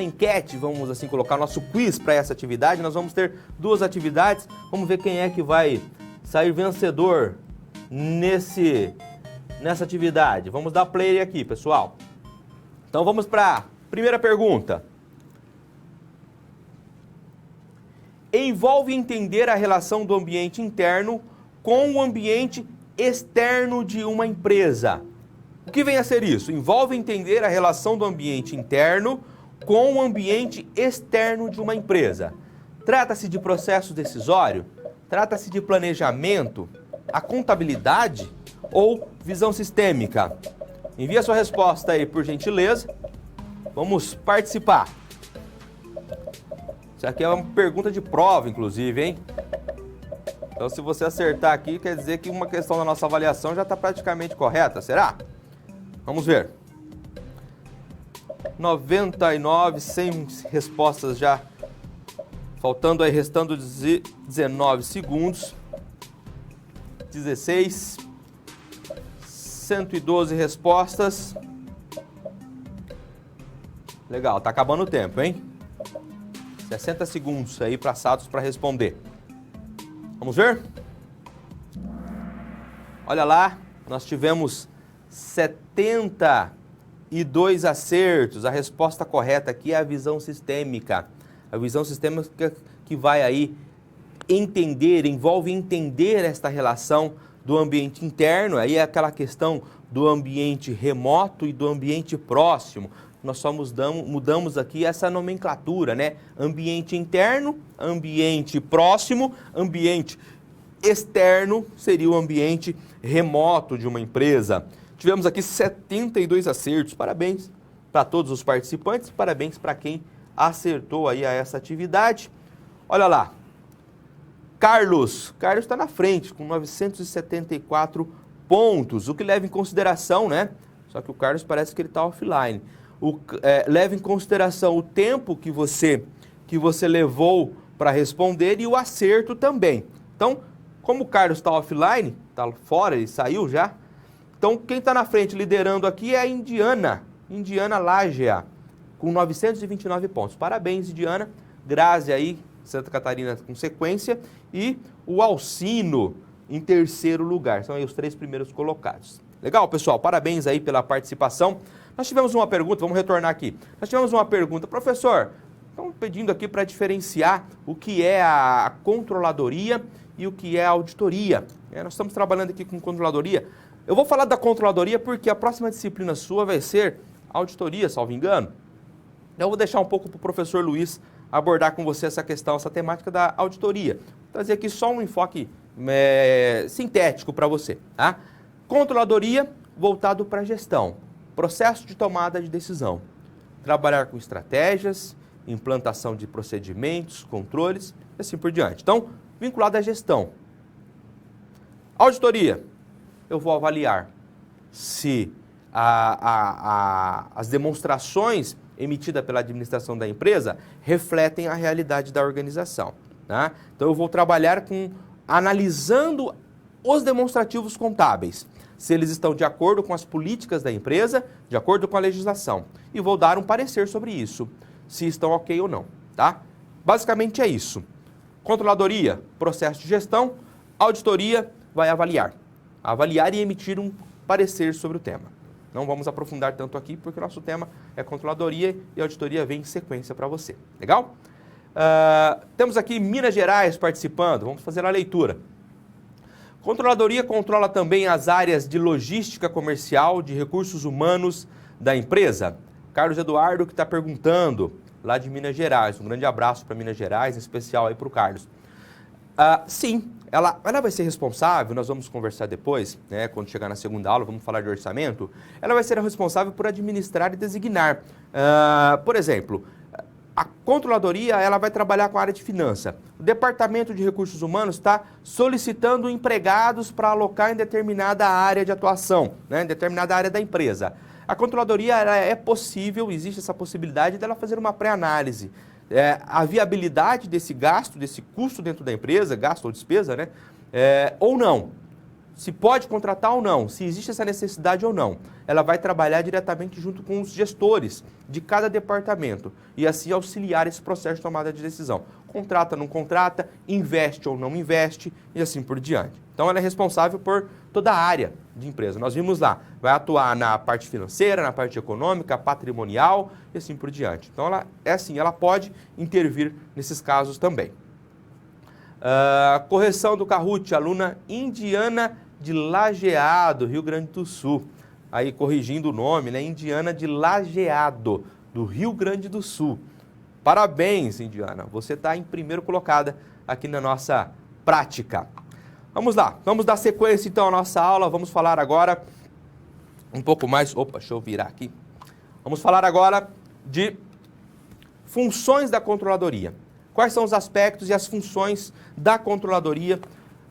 enquete, vamos assim colocar, nosso quiz para essa atividade. Nós vamos ter duas atividades. Vamos ver quem é que vai sair vencedor nessa atividade. Vamos dar play aqui, pessoal. Então vamos para a primeira pergunta. Envolve entender a relação do ambiente interno com o ambiente externo de uma empresa. O que vem a ser isso? Envolve entender a relação do ambiente interno com o ambiente externo de uma empresa. Trata-se de processo decisório? Trata-se de planejamento? A contabilidade? Ou visão sistêmica? Envie a sua resposta aí, por gentileza. Vamos participar. Isso aqui é uma pergunta de prova, inclusive, hein? Então, se você acertar aqui, quer dizer que uma questão da nossa avaliação já está praticamente correta, será? Vamos ver. 99, 100 respostas já. Faltando aí, restando 19 segundos. 16. 112 respostas. Legal, tá acabando o tempo, hein? 60 segundos aí passados para responder. Vamos ver? Olha lá, nós tivemos 72 acertos. A resposta correta aqui é a visão sistêmica. A visão sistêmica que vai aí envolve entender esta relação do ambiente interno, aí é aquela questão do ambiente remoto e do ambiente próximo. Nós só mudamos aqui essa nomenclatura, né? Ambiente interno, ambiente próximo, ambiente externo seria o ambiente remoto de uma empresa. Tivemos aqui 72 acertos. Parabéns para todos os participantes, parabéns para quem acertou aí a essa atividade. Olha lá, Carlos está na frente com 974 pontos, o que leva em consideração, né? Só que o Carlos parece que ele está offline. Leva em consideração o tempo que você levou para responder e o acerto também. Então, como o Carlos está offline, está fora, ele saiu já. Então, quem está na frente liderando aqui é a Indiana Lágea, com 929 pontos. Parabéns, Indiana. Grazi aí, Santa Catarina com sequência. E o Alcino em terceiro lugar. São aí os 3 primeiros colocados. Legal, pessoal? Parabéns aí pela participação. Nós tivemos uma pergunta, vamos retornar aqui. Nós tivemos uma pergunta, professor, estão pedindo aqui para diferenciar o que é a controladoria e o que é a auditoria. Nós estamos trabalhando aqui com controladoria. Eu vou falar da controladoria porque a próxima disciplina sua vai ser auditoria, salvo engano. Eu vou deixar um pouco para o professor Luiz abordar com você essa questão, essa temática da auditoria. Vou trazer aqui só um enfoque sintético para você. Tá? Controladoria voltado para a gestão, processo de tomada de decisão, trabalhar com estratégias, implantação de procedimentos, controles e assim por diante. Então, vinculado à gestão. Auditoria, eu vou avaliar se as demonstrações emitidas pela administração da empresa refletem a realidade da organização. Tá? Então, eu vou trabalhar analisando os demonstrativos contábeis, se eles estão de acordo com as políticas da empresa, de acordo com a legislação. E vou dar um parecer sobre isso, se estão ok ou não. Tá? Basicamente é isso. Controladoria, processo de gestão. Auditoria, vai avaliar e emitir um parecer sobre o tema. Não vamos aprofundar tanto aqui, porque o nosso tema é controladoria e auditoria vem em sequência para você. Legal? Temos aqui Minas Gerais participando, vamos fazer a leitura. Controladoria controla também as áreas de logística comercial, de recursos humanos da empresa. Carlos Eduardo que está perguntando, lá de Minas Gerais. Um grande abraço para Minas Gerais, em especial aí para o Carlos. Sim, ela vai ser responsável, nós vamos conversar depois, né, quando chegar na segunda aula, vamos falar de orçamento. Ela vai ser responsável por administrar e designar. Por exemplo, a controladoria ela vai trabalhar com a área de finança. O departamento de recursos humanos está solicitando empregados para alocar em determinada área de atuação, né, em determinada área da empresa. A controladoria é possível, existe essa possibilidade dela fazer uma pré-análise. A viabilidade desse gasto, desse custo dentro da empresa, gasto ou despesa, né, ou não. Se pode contratar ou não, se existe essa necessidade ou não. Ela vai trabalhar diretamente junto com os gestores de cada departamento e assim auxiliar esse processo de tomada de decisão. Contrata, não contrata, investe ou não investe e assim por diante. Então ela é responsável por toda a área de empresa. Nós vimos lá, vai atuar na parte financeira, na parte econômica, patrimonial e assim por diante. Então ela pode intervir nesses casos também. Correção do Kahoot, aluna Indiana de Lajeado, Rio Grande do Sul. Aí corrigindo o nome, né? Indiana de Lajeado, do Rio Grande do Sul. Parabéns, Indiana. Você está em primeiro colocada aqui na nossa prática. Vamos lá, vamos dar sequência então à nossa aula. Vamos falar agora um pouco mais... Opa, deixa eu virar aqui. Vamos falar agora de funções da controladoria. Quais são os aspectos e as funções da controladoria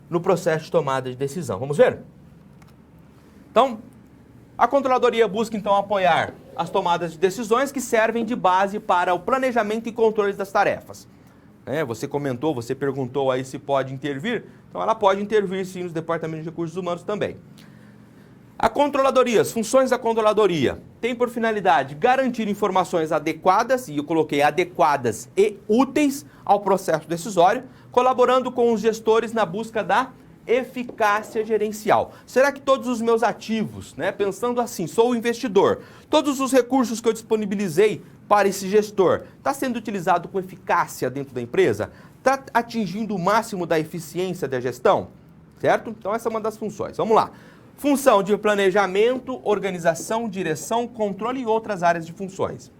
no processo de tomada de decisão? Vamos ver? Então, a controladoria busca então apoiar as tomadas de decisões que servem de base para o planejamento e controle das tarefas. Você comentou, você perguntou aí se pode intervir. Então, ela pode intervir sim nos departamentos de recursos humanos também. A controladoria, as funções da controladoria tem por finalidade garantir informações adequadas, e eu coloquei adequadas e úteis ao processo decisório, colaborando com os gestores na busca da eficácia gerencial. Será que todos os meus ativos, né, pensando assim, sou o investidor, todos os recursos que eu disponibilizei para esse gestor, está sendo utilizado com eficácia dentro da empresa? Está atingindo o máximo da eficiência da gestão? Certo? Então essa é uma das funções. Vamos lá. Função de planejamento, organização, direção, controle e outras áreas de funções.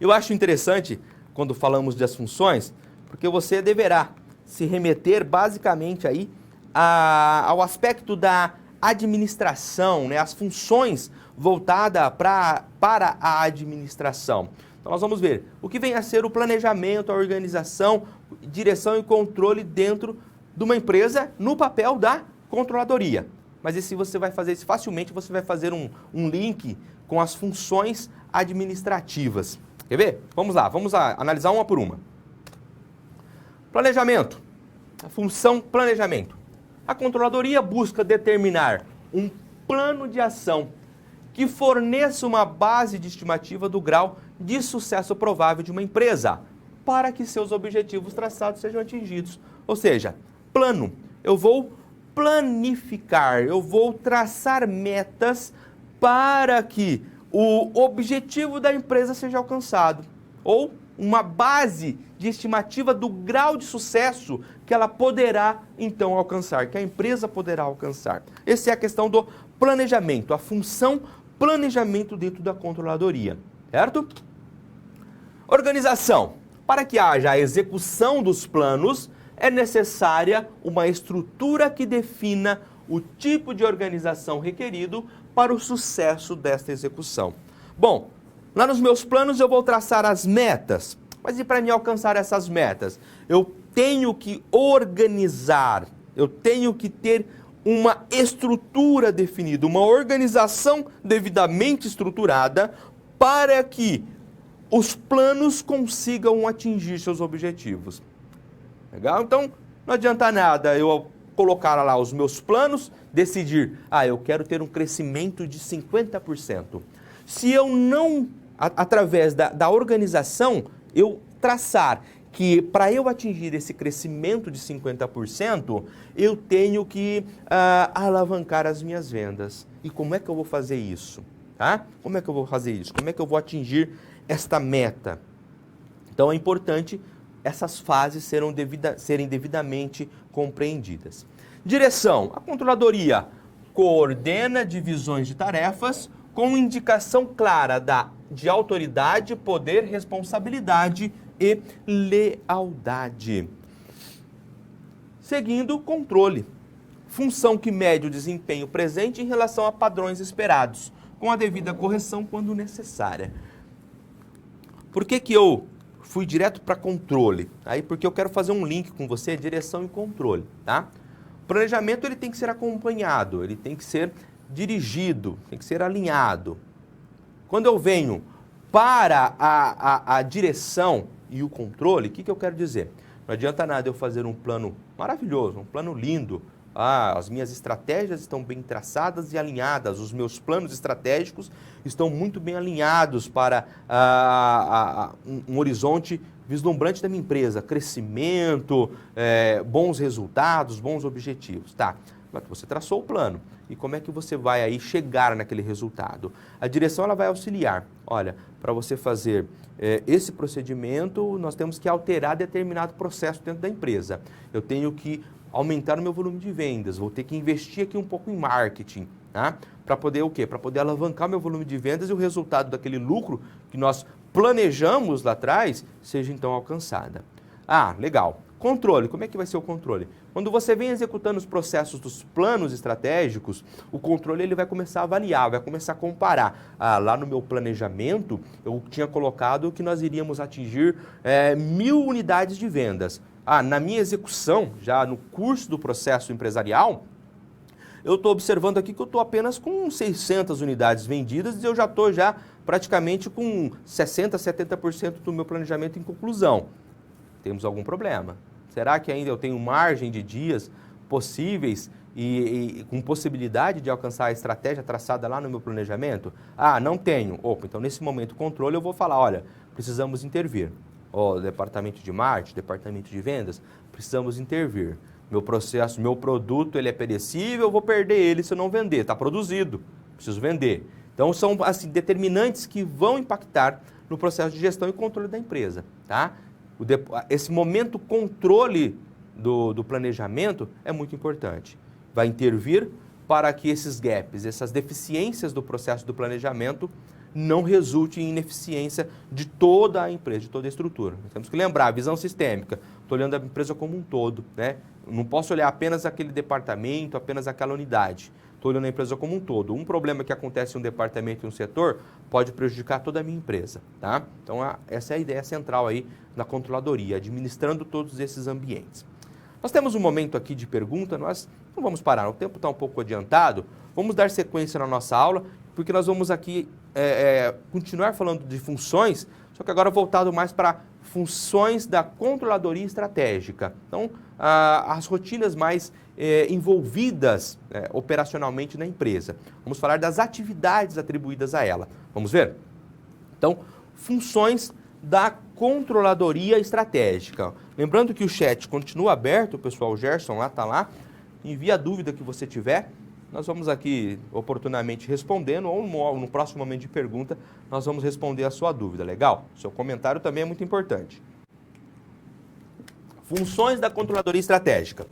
Eu acho interessante, quando falamos das funções, porque você deverá se remeter basicamente aí ao aspecto da administração, né? As funções voltadas para a administração. Então nós vamos ver o que vem a ser o planejamento, a organização, direção e controle dentro de uma empresa no papel da controladoria. Mas esse você vai fazer isso facilmente, você vai fazer um link com as funções administrativas. Quer ver? Vamos lá, vamos analisar uma por uma. Planejamento. A função planejamento. A controladoria busca determinar um plano de ação que forneça uma base de estimativa do grau de sucesso provável de uma empresa para que seus objetivos traçados sejam atingidos. Ou seja, plano. Eu vou planificar, eu vou traçar metas para que o objetivo da empresa seja alcançado. Ou uma base de estimativa do grau de sucesso que ela poderá, então, alcançar, que a empresa poderá alcançar. Essa é a questão do planejamento, a função planejamento dentro da controladoria, certo? Organização. Para que haja a execução dos planos, é necessária uma estrutura que defina o tipo de organização requerido para o sucesso desta execução. Bom, lá nos meus planos eu vou traçar as metas, mas e para me alcançar essas metas? Eu tenho que organizar, eu tenho que ter uma estrutura definida, uma organização devidamente estruturada para que os planos consigam atingir seus objetivos. Legal? Então, não adianta nada eu colocar lá os meus planos, decidir, eu quero ter um crescimento de 50%. Se eu não, através da organização, eu traçar que para eu atingir esse crescimento de 50%, eu tenho que alavancar as minhas vendas. E como é que eu vou fazer isso? Tá? Como é que eu vou fazer isso? Como é que eu vou atingir esta meta? Então é importante essas fases serem devidamente compreendidas. Direção. A controladoria coordena divisões de tarefas com indicação clara de autoridade, poder, responsabilidade e lealdade. Seguindo, controle. Função que mede o desempenho presente em relação a padrões esperados, com a devida correção quando necessária. Por que eu fui direto para controle? Porque eu quero fazer um link com você, direção e controle, tá? O planejamento ele tem que ser acompanhado, ele tem que ser dirigido, tem que ser alinhado. Quando eu venho para a direção e o controle, o que eu quero dizer? Não adianta nada eu fazer um plano maravilhoso, um plano lindo. As minhas estratégias estão bem traçadas e alinhadas, os meus planos estratégicos estão muito bem alinhados para um horizonte vislumbrante da minha empresa, crescimento, bons resultados, bons objetivos. Tá, você traçou o plano. E como é que você vai aí chegar naquele resultado? A direção ela vai auxiliar. Olha, para você fazer esse procedimento, nós temos que alterar determinado processo dentro da empresa. Eu tenho que aumentar o meu volume de vendas, vou ter que investir aqui um pouco em marketing, tá? Para poder o quê? Para poder alavancar meu volume de vendas e o resultado daquele lucro que nós planejamos lá atrás seja então alcançada. Legal. Controle, como é que vai ser o controle? Quando você vem executando os processos dos planos estratégicos, o controle ele vai começar a avaliar, vai começar a comparar. Lá no meu planejamento, eu tinha colocado que nós iríamos atingir 1.000 unidades de vendas. Na minha execução, já no curso do processo empresarial, eu estou observando aqui que eu estou apenas com 600 unidades vendidas e eu já estou praticamente com 60%, 70% do meu planejamento em conclusão. Temos algum problema? Será que ainda eu tenho margem de dias possíveis e com possibilidade de alcançar a estratégia traçada lá no meu planejamento? Não tenho. Então nesse momento controle eu vou falar, olha, precisamos intervir. Departamento de marketing, departamento de vendas, precisamos intervir. Meu processo, meu produto, ele é perecível, eu vou perder ele se eu não vender. Está produzido, preciso vender. Então, são assim, determinantes que vão impactar no processo de gestão e controle da empresa. Tá? Esse momento controle do planejamento é muito importante. Vai intervir para que esses gaps, essas deficiências do processo do planejamento não resultem em ineficiência de toda a empresa, de toda a estrutura. Nós temos que lembrar, a visão sistêmica, estou olhando a empresa como um todo, né? Não posso olhar apenas aquele departamento, apenas aquela unidade. Estou olhando a empresa como um todo. Um problema que acontece em um departamento, em um setor, pode prejudicar toda a minha empresa, tá? Então, essa é a ideia central aí na controladoria, administrando todos esses ambientes. Nós temos um momento aqui de pergunta, nós não vamos parar, o tempo está um pouco adiantado, vamos dar sequência na nossa aula, porque nós vamos aqui continuar falando de funções, só que agora voltado mais para funções da controladoria estratégica. Então, as rotinas mais envolvidas operacionalmente na empresa. Vamos falar das atividades atribuídas a ela. Vamos ver? Então, funções da controladoria estratégica. Lembrando que o chat continua aberto, pessoal, o Gerson lá está lá. Envie a dúvida que você tiver. Nós vamos aqui oportunamente respondendo, ou no próximo momento de pergunta, nós vamos responder a sua dúvida, legal? Seu comentário também é muito importante. Funções da controladoria estratégica.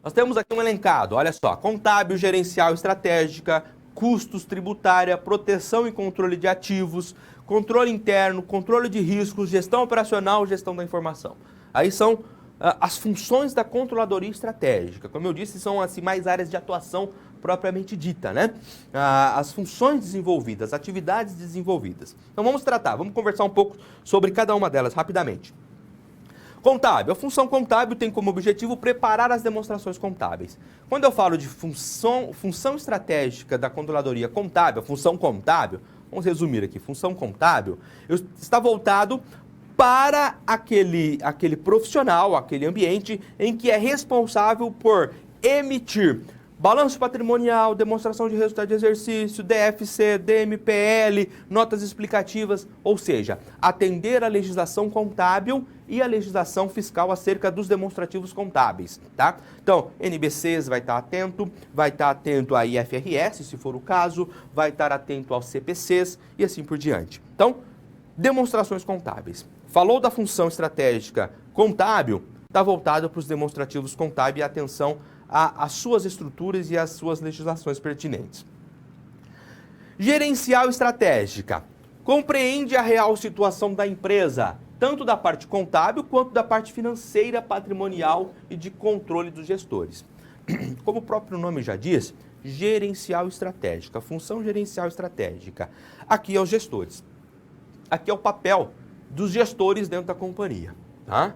Nós temos aqui um elencado, olha só, contábil, gerencial, estratégica, custos, tributária, proteção e controle de ativos, controle interno, controle de riscos, gestão operacional, gestão da informação. Aí são as funções da controladoria estratégica. Como eu disse, são assim, mais áreas de atuação propriamente dita, né? As funções desenvolvidas, atividades desenvolvidas. Então vamos conversar um pouco sobre cada uma delas rapidamente. Contábil. A função contábil tem como objetivo preparar as demonstrações contábeis. Quando eu falo de função estratégica da controladoria contábil, a função contábil, vamos resumir aqui, função contábil, está voltado para aquele profissional, aquele ambiente em que é responsável por emitir balanço patrimonial, demonstração de resultado de exercício, DFC, DMPL, notas explicativas, ou seja, atender a legislação contábil e a legislação fiscal acerca dos demonstrativos contábeis, tá? Então, NBCs vai estar atento à IFRS, se for o caso, vai estar atento aos CPCs e assim por diante. Então, demonstrações contábeis. Falou da função estratégica contábil, está voltado para os demonstrativos contábeis e atenção às suas estruturas e às suas legislações pertinentes. Gerencial estratégica. Compreende a real situação da empresa, tanto da parte contábil quanto da parte financeira, patrimonial e de controle dos gestores. Como o próprio nome já diz, gerencial estratégica, função gerencial estratégica. Aqui é os gestores. Aqui é o papel dos gestores dentro da companhia, tá?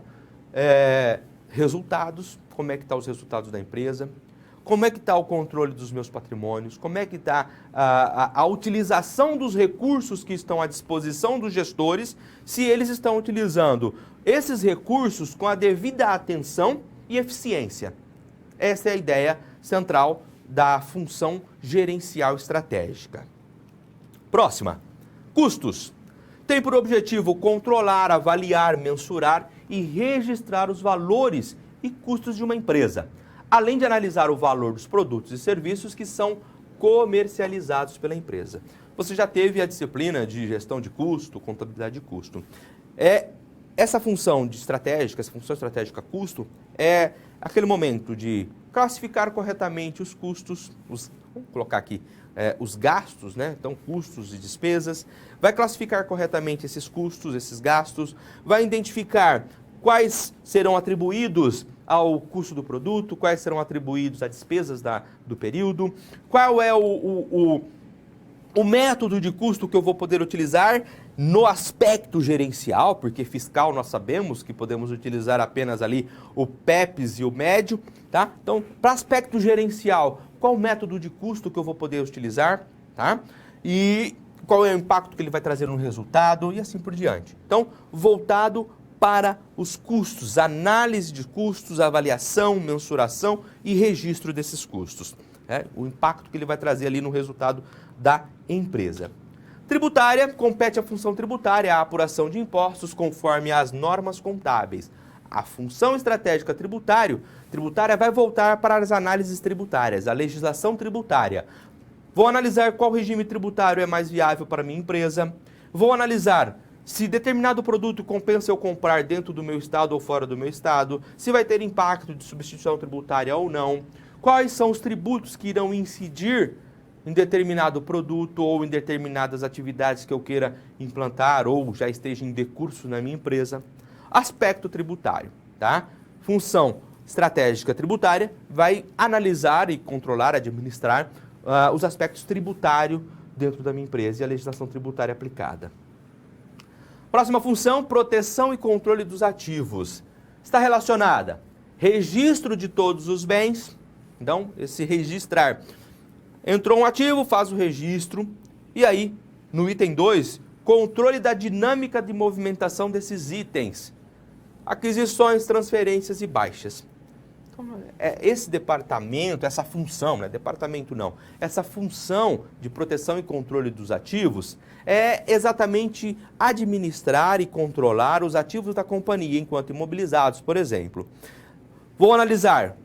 Resultados, como é que estão os resultados da empresa, como é que está o controle dos meus patrimônios, como é que está a utilização dos recursos que estão à disposição dos gestores, se eles estão utilizando esses recursos com a devida atenção e eficiência. Essa é a ideia central da função gerencial estratégica. Próxima, custos. Tem por objetivo controlar, avaliar, mensurar e registrar os valores e custos de uma empresa, além de analisar o valor dos produtos e serviços que são comercializados pela empresa. Você já teve a disciplina de gestão de custo, contabilidade de custo. Essa função estratégica custo, é aquele momento de classificar corretamente os custos, vamos colocar aqui, os gastos, né? Então, custos e despesas, vai classificar corretamente esses custos, esses gastos, vai identificar quais serão atribuídos ao custo do produto, quais serão atribuídos a despesas do período, qual é o método de custo que eu vou poder utilizar no aspecto gerencial, porque fiscal nós sabemos que podemos utilizar apenas ali o PEPs e o médio, tá? Então, para aspecto gerencial, qual o método de custo que eu vou poder utilizar, tá? E qual é o impacto que ele vai trazer no resultado e assim por diante. Então, voltado para os custos, análise de custos, avaliação, mensuração e registro desses custos. O impacto que ele vai trazer ali no resultado da empresa. Tributária, compete à função tributária a apuração de impostos conforme as normas contábeis. a função estratégica tributária vai voltar para as análises tributárias, a legislação tributária. Vou analisar qual regime tributário é mais viável para a minha empresa. Vou analisar se determinado produto compensa eu comprar dentro do meu estado ou fora do meu estado, se vai ter impacto de substituição tributária ou não, quais são os tributos que irão incidir em determinado produto ou em determinadas atividades que eu queira implantar ou já esteja em decurso na minha empresa. Aspecto tributário, tá? Função estratégica tributária vai analisar e controlar, administrar os aspectos tributários dentro da minha empresa e a legislação tributária aplicada. Próxima função, proteção e controle dos ativos. Está relacionada registro de todos os bens. Então, esse registrar. Entrou um ativo, faz o registro. E aí, no item 2, controle da dinâmica de movimentação desses itens. Aquisições, transferências e baixas. Então, esse departamento, essa função, né? Departamento não, essa função de proteção e controle dos ativos é exatamente administrar e controlar os ativos da companhia enquanto imobilizados, por exemplo. Vou analisar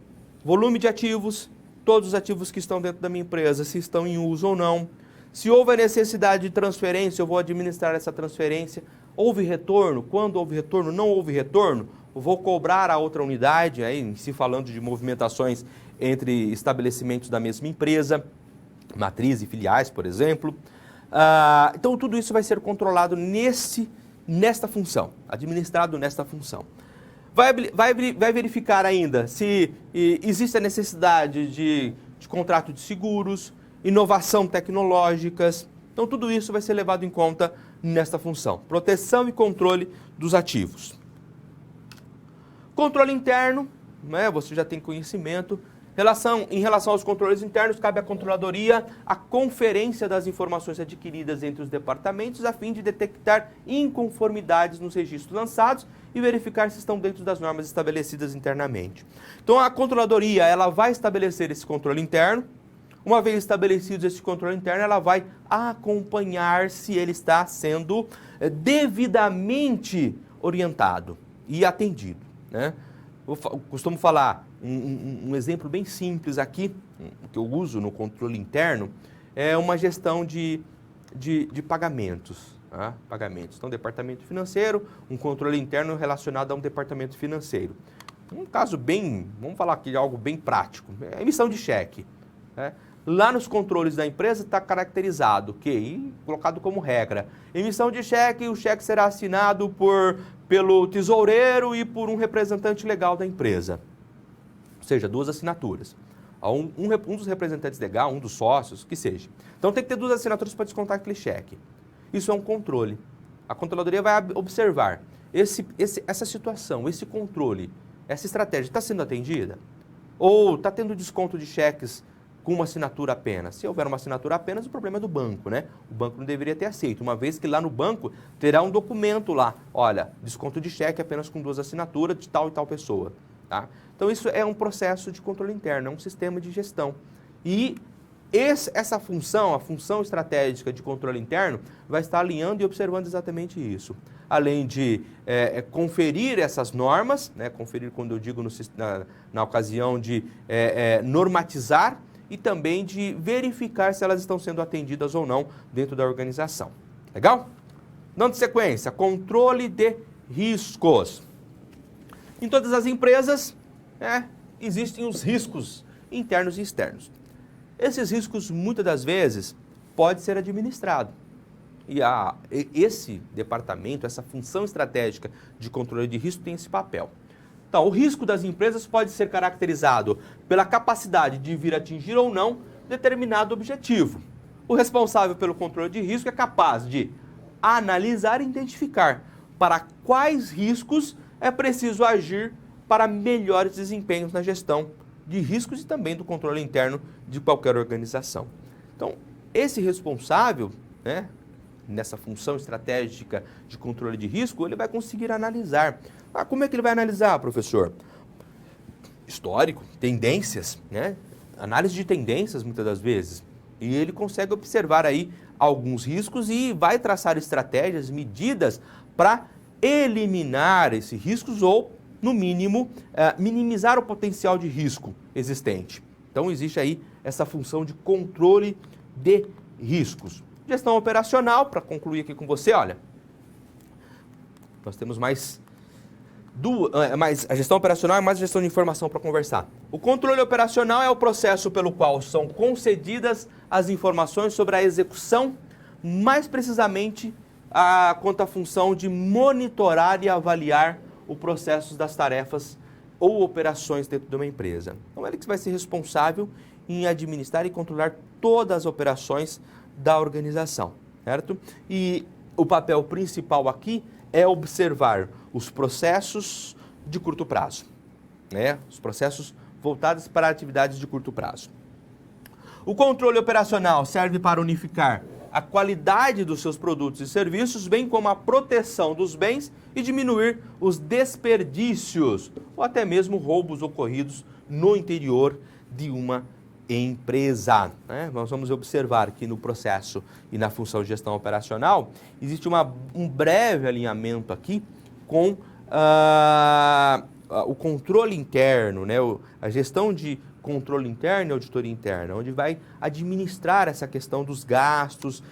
volume de ativos, todos os ativos que estão dentro da minha empresa, se estão em uso ou não. Se houve necessidade de transferência, eu vou administrar essa transferência. Houve retorno? Quando houve retorno? Não houve retorno? Eu vou cobrar a outra unidade, aí, se falando de movimentações entre estabelecimentos da mesma empresa, matriz e filiais, por exemplo. Então, tudo isso vai ser controlado nesta função, administrado nesta função. Vai verificar ainda se existe a necessidade de contrato de seguros, inovação tecnológicas. Então, tudo isso vai ser levado em conta nesta função. Proteção e controle dos ativos. Controle interno, né, você já tem conhecimento. Em relação aos controles internos, cabe à controladoria a conferência das informações adquiridas entre os departamentos a fim de detectar inconformidades nos registros lançados e verificar se estão dentro das normas estabelecidas internamente. Então, a controladoria ela vai estabelecer esse controle interno. Uma vez estabelecido esse controle interno, ela vai acompanhar se ele está sendo devidamente orientado e atendido, né? Eu costumo falar um exemplo bem simples aqui, que eu uso no controle interno, é uma gestão de pagamentos. Tá? Pagamentos. Então, departamento financeiro, um controle interno relacionado a um departamento financeiro. Um caso vamos falar aqui de algo bem prático, é emissão de cheque. Né? Lá nos controles da empresa está caracterizado e colocado como regra. Emissão de cheque, o cheque será assinado pelo tesoureiro e por um representante legal da empresa. Ou seja, 2 assinaturas. Um dos representantes legais, um dos sócios, que seja. Então tem que ter 2 assinaturas para descontar aquele cheque. Isso é um controle. A controladoria vai observar essa situação, esse controle, essa estratégia está sendo atendida? Ou está tendo desconto de cheques com uma assinatura apenas? Se houver uma assinatura apenas, o problema é do banco, né? O banco não deveria ter aceito, uma vez que lá no banco terá um documento lá, olha, desconto de cheque apenas com 2 assinaturas de tal e tal pessoa, tá? Então isso é um processo de controle interno, é um sistema de gestão. E essa função, a função estratégica de controle interno, vai estar alinhando e observando exatamente isso. Além de conferir essas normas, né? Conferir quando eu digo na ocasião de normatizar, e também de verificar se elas estão sendo atendidas ou não dentro da organização. Legal? Dando sequência, controle de riscos. Em todas as empresas, existem os riscos internos e externos. Esses riscos, muitas das vezes, pode ser administrado. E esse departamento, essa função estratégica de controle de risco tem esse papel. Então, o risco das empresas pode ser caracterizado pela capacidade de vir atingir ou não determinado objetivo. O responsável pelo controle de risco é capaz de analisar e identificar para quais riscos é preciso agir para melhores desempenhos na gestão de riscos e também do controle interno de qualquer organização. Então, esse responsável, né, nessa função estratégica de controle de risco, ele vai conseguir analisar. Como é que ele vai analisar, professor? Histórico, tendências, né? Análise de tendências, muitas das vezes. E ele consegue observar aí alguns riscos e vai traçar estratégias, medidas para eliminar esses riscos ou no mínimo, minimizar o potencial de risco existente. Então, existe aí essa função de controle de riscos. Gestão operacional, para concluir aqui com você, olha, nós temos mais a gestão operacional é mais a gestão de informação para conversar. O controle operacional é o processo pelo qual são concedidas as informações sobre a execução, mais precisamente quanto à função de monitorar e avaliar o processo das tarefas ou operações dentro de uma empresa. Então, ele que vai ser responsável em administrar e controlar todas as operações da organização, certo? E o papel principal aqui é observar os processos de curto prazo, né? Os processos voltados para atividades de curto prazo. O controle operacional serve para unificar a qualidade dos seus produtos e serviços, bem como a proteção dos bens e diminuir os desperdícios ou até mesmo roubos ocorridos no interior de uma empresa, né? Nós vamos observar que no processo e na função de gestão operacional existe um breve alinhamento aqui com o controle interno, né? A gestão de controle interno e auditoria interna, onde vai administrar essa questão dos gastos,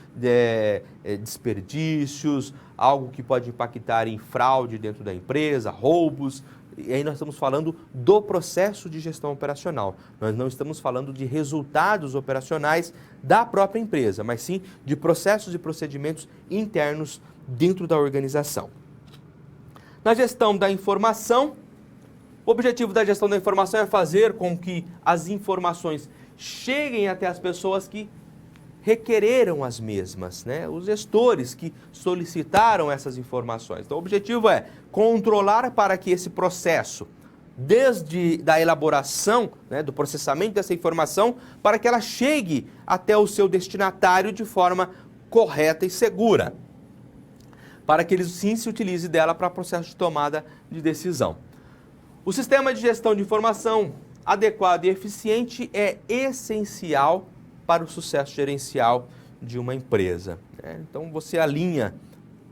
desperdícios, algo que pode impactar em fraude dentro da empresa, roubos. E aí nós estamos falando do processo de gestão operacional. Nós não estamos falando de resultados operacionais da própria empresa, mas sim de processos e procedimentos internos dentro da organização. Na gestão da informação, o objetivo da gestão da informação é fazer com que as informações cheguem até as pessoas que requereram as mesmas, né? Os gestores que solicitaram essas informações. Então, o objetivo é controlar para que esse processo, desde da elaboração, né, do processamento dessa informação, para que ela chegue até o seu destinatário de forma correta e segura, para que ele sim se utilize dela para processo de tomada de decisão. O sistema de gestão de informação adequado e eficiente é essencial para o sucesso gerencial de uma empresa, né? Então, você alinha,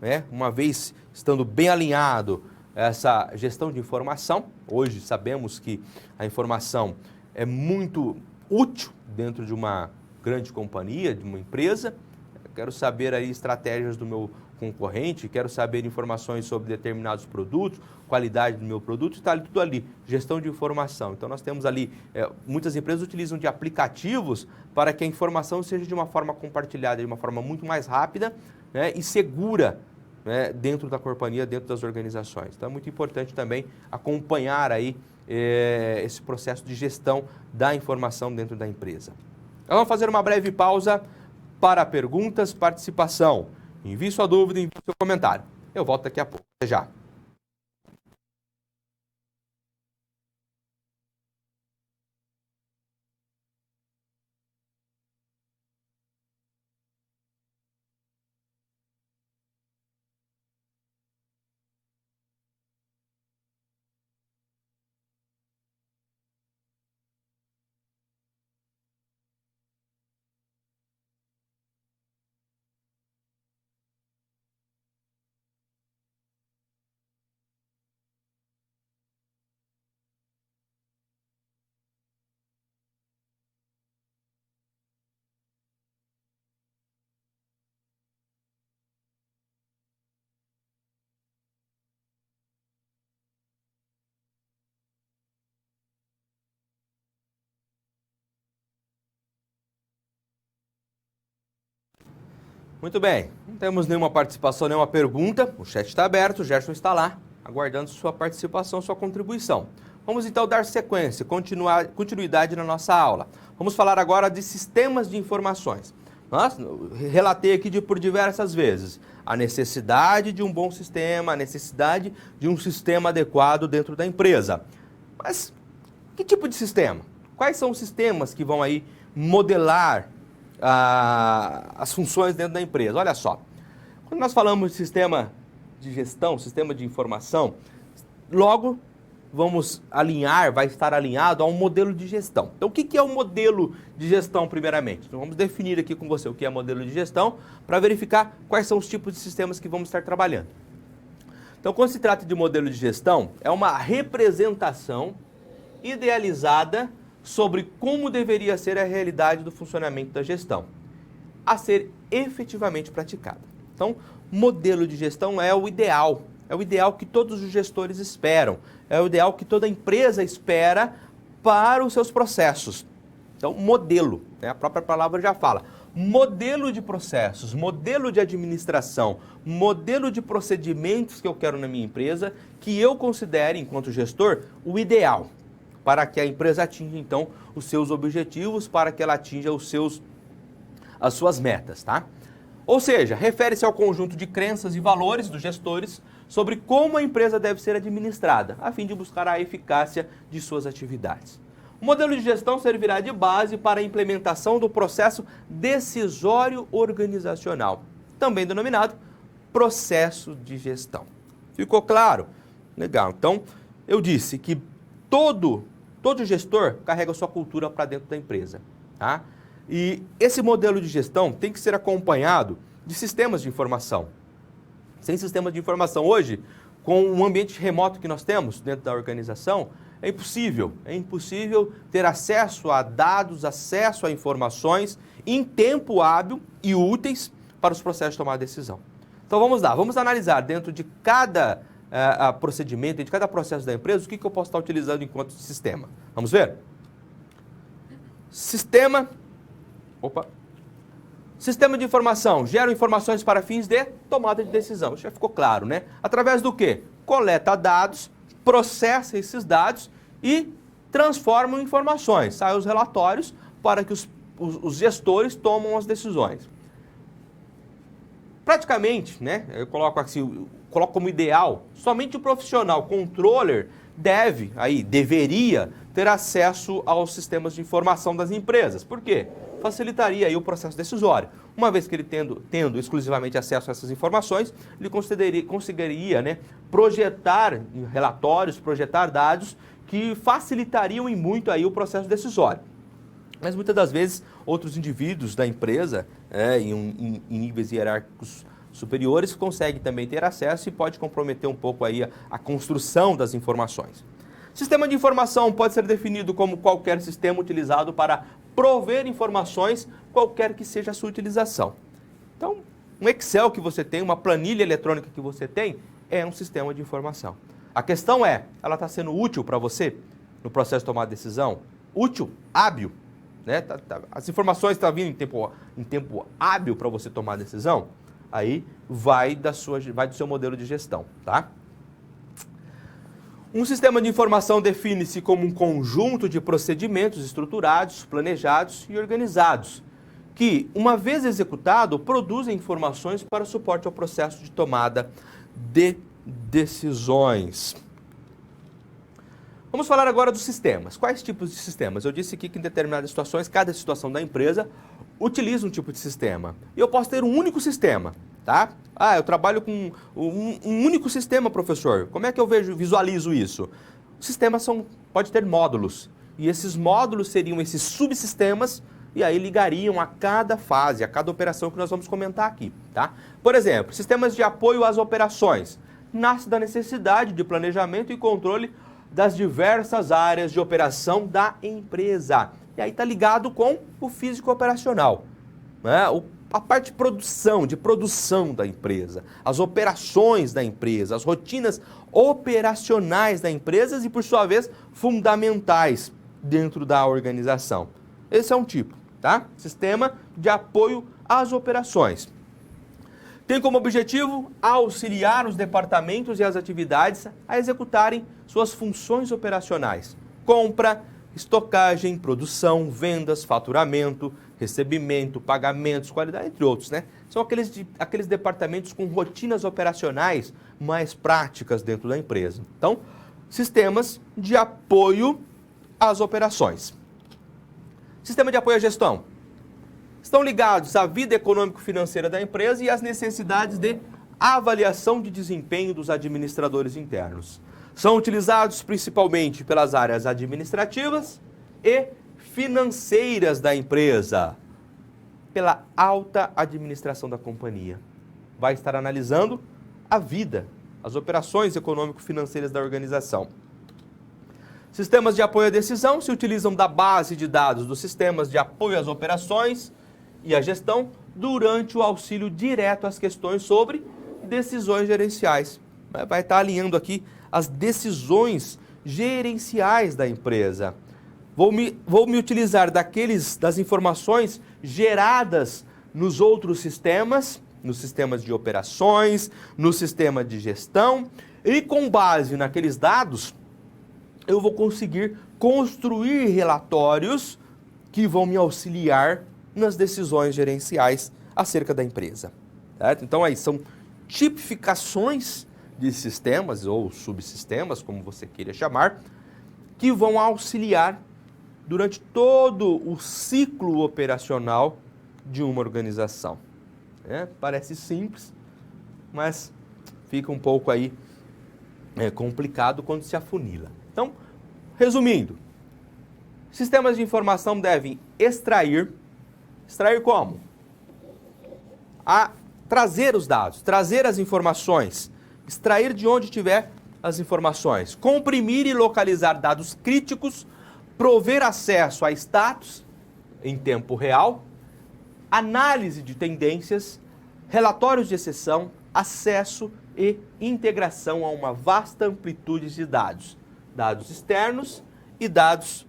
né, uma vez estando bem alinhado essa gestão de informação. Hoje sabemos que a informação é muito útil dentro de uma grande companhia, de uma empresa. Eu quero saber aí estratégias do meu concorrente, quero saber informações sobre determinados produtos, qualidade do meu produto, está tudo ali, gestão de informação. Então, nós temos ali, muitas empresas utilizam de aplicativos para que a informação seja de uma forma compartilhada, de uma forma muito mais rápida, né, e segura, né, dentro da companhia, dentro das organizações. Então, é muito importante também acompanhar aí esse processo de gestão da informação dentro da empresa. Então, vamos fazer uma breve pausa para perguntas, participação. Envie sua dúvida, envie seu comentário. Eu volto daqui a pouco. Até já. Muito bem, não temos nenhuma participação, nenhuma pergunta. O chat está aberto, o Gerson está lá, aguardando sua participação, sua contribuição. Vamos então dar sequência, continuidade na nossa aula. Vamos falar agora de sistemas de informações. Relatei aqui por diversas vezes a necessidade de um bom sistema, a necessidade de um sistema adequado dentro da empresa. Mas que tipo de sistema? Quais são os sistemas que vão aí modelar as funções dentro da empresa? Olha só, quando nós falamos de sistema de gestão, sistema de informação, logo vamos alinhar, vai estar alinhado a um modelo de gestão. Então, o que é o modelo de gestão, primeiramente? Então, vamos definir aqui com você o que é modelo de gestão para verificar quais são os tipos de sistemas que vamos estar trabalhando. Então, quando se trata de modelo de gestão, é uma representação idealizada sobre como deveria ser a realidade do funcionamento da gestão, a ser efetivamente praticada. Então, modelo de gestão é o ideal que todos os gestores esperam, é o ideal que toda empresa espera para os seus processos. Então, modelo, né? A própria palavra já fala. Modelo de processos, modelo de administração, modelo de procedimentos que eu quero na minha empresa, que eu considere, enquanto gestor, o ideal para que a empresa atinja, então, os seus objetivos, para que ela atinja as suas metas, tá? Ou seja, refere-se ao conjunto de crenças e valores dos gestores sobre como a empresa deve ser administrada, a fim de buscar a eficácia de suas atividades. O modelo de gestão servirá de base para a implementação do processo decisório organizacional, também denominado processo de gestão. Ficou claro? Legal. Então, eu disse que todo gestor carrega sua cultura para dentro da empresa, tá? E esse modelo de gestão tem que ser acompanhado de sistemas de informação. Sem sistemas de informação hoje, com o ambiente remoto que nós temos dentro da organização, é impossível ter acesso a dados, acesso a informações em tempo hábil e úteis para os processos de tomar decisão. Então vamos analisar dentro de cada procedimento, de cada processo da empresa, o que eu posso estar utilizando enquanto sistema. Vamos ver? Sistema de informação gera informações para fins de tomada de decisão. Isso já ficou claro, né? Através do quê? Coleta dados, processa esses dados e transforma em informações. Saem os relatórios para que os gestores tomam as decisões. Praticamente, né? Eu coloco como ideal, somente o profissional controller deveria ter acesso aos sistemas de informação das empresas. Por quê? Facilitaria aí o processo decisório. Uma vez que ele tendo exclusivamente acesso a essas informações, ele conseguiria, né, projetar relatórios, projetar dados que facilitariam em muito aí o processo decisório. Mas muitas das vezes outros indivíduos da empresa, em níveis hierárquicos superiores, conseguem também ter acesso e pode comprometer um pouco aí a construção das informações. Sistema de informação pode ser definido como qualquer sistema utilizado para prover informações, qualquer que seja a sua utilização. Então, um Excel que você tem, uma planilha eletrônica que você tem, é um sistema de informação. A questão é, ela está sendo útil para você no processo de tomar decisão? Útil? Hábil? Né? As informações estão vindo em tempo hábil para você tomar decisão? Aí vai do seu modelo de gestão, tá? Um sistema de informação define-se como um conjunto de procedimentos estruturados, planejados e organizados, que, uma vez executado, produzem informações para suporte ao processo de tomada de decisões. Vamos falar agora dos sistemas. Quais tipos de sistemas? Eu disse aqui que em determinadas situações, cada situação da empresa utiliza um tipo de sistema. E eu posso ter um único sistema, tá? Eu trabalho com um único sistema, professor. Como é que eu visualizo isso? O sistema pode ter módulos. E esses módulos seriam esses subsistemas e aí ligariam a cada fase, a cada operação que nós vamos comentar aqui, tá? Por exemplo, sistemas de apoio às operações. Nasce da necessidade de planejamento e controle das diversas áreas de operação da empresa. E aí está ligado com o físico operacional, né? A parte de produção da empresa, as operações da empresa, as rotinas operacionais da empresa e, por sua vez, fundamentais dentro da organização. Esse é um tipo, tá? Sistema de apoio às operações. Tem como objetivo auxiliar os departamentos e as atividades a executarem suas funções operacionais. Compra, estocagem, produção, vendas, faturamento, recebimento, pagamentos, qualidade, entre outros, né? São aqueles departamentos com rotinas operacionais mais práticas dentro da empresa. Então, sistemas de apoio às operações. Sistema de apoio à gestão. Estão ligados à vida econômico-financeira da empresa e às necessidades de avaliação de desempenho dos administradores internos. São utilizados principalmente pelas áreas administrativas e financeiras da empresa, pela alta administração da companhia. Vai estar analisando a vida as operações econômico-financeiras da organização. Sistemas de apoio à decisão se utilizam da base de dados dos sistemas de apoio às operações e à gestão durante o auxílio direto às questões sobre decisões gerenciais. Vai estar alinhando aqui as decisões gerenciais da empresa. Vou me utilizar das informações geradas nos outros sistemas, nos sistemas de operações, no sistema de gestão, e com base naqueles dados, eu vou conseguir construir relatórios que vão me auxiliar nas decisões gerenciais acerca da empresa. Certo? Então aí são tipificações de sistemas ou subsistemas, como você queira chamar, que vão auxiliar durante todo o ciclo operacional de uma organização. Parece simples, mas fica um pouco aí complicado quando se afunila. Então, resumindo, sistemas de informação devem extrair como? Trazer os dados, trazer as informações, extrair de onde tiver as informações, comprimir e localizar dados críticos, prover acesso a status em tempo real, análise de tendências, relatórios de exceção, acesso e integração a uma vasta amplitude de dados. Dados externos e dados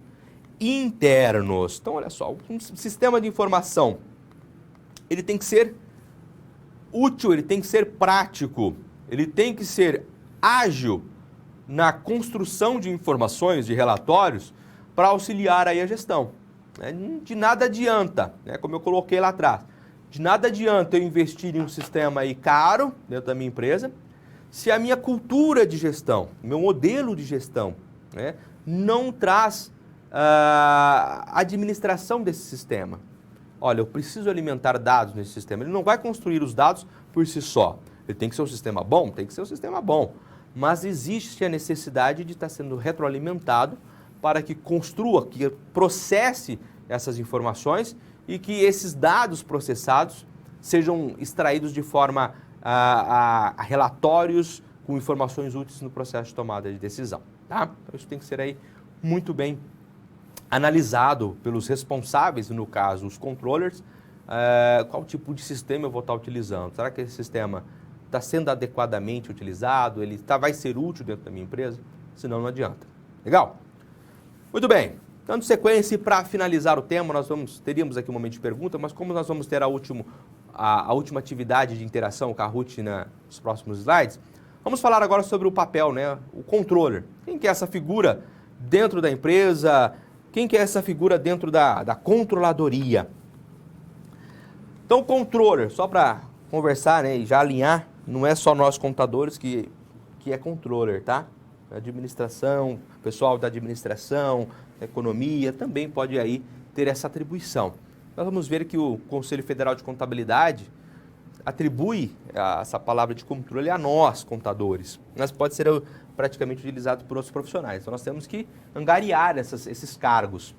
internos. Então, olha só, um sistema de informação, ele tem que ser útil, ele tem que ser prático, ele tem que ser ágil na construção de informações, de relatórios, para auxiliar aí a gestão. De nada adianta, como eu coloquei lá atrás, de nada adianta eu investir em um sistema aí caro dentro da minha empresa, se a minha cultura de gestão, meu modelo de gestão, não traz a administração desse sistema. Olha, eu preciso alimentar dados nesse sistema. Ele não vai construir os dados por si só. Ele tem que ser um sistema bom? Tem que ser um sistema bom. Mas existe a necessidade de estar sendo retroalimentado para que construa, que processe essas informações e que esses dados processados sejam extraídos de forma a relatórios com informações úteis no processo de tomada de decisão. Tá? Então, isso tem que ser aí muito bem analisado pelos responsáveis, no caso, os controllers, qual tipo de sistema eu vou estar utilizando. Será que esse sistema está sendo adequadamente utilizado? Ele vai ser útil dentro da minha empresa? Senão não adianta. Legal? Muito bem. Dando sequência, para finalizar o tema, teríamos aqui um momento de pergunta, mas como nós vamos ter a última atividade de interação com a Ruth nos próximos slides, vamos falar agora sobre o papel, o controller. Quem que é essa figura dentro da empresa? Quem que é essa figura dentro da controladoria? Então, o controller, só para conversar e já alinhar, não é só nós contadores que é controller, tá? Administração, pessoal da administração, economia, também pode aí ter essa atribuição. Nós vamos ver que o Conselho Federal de Contabilidade atribui essa palavra de controle a nós, contadores, mas pode ser praticamente utilizado por outros profissionais. Então, nós temos que angariar esses cargos.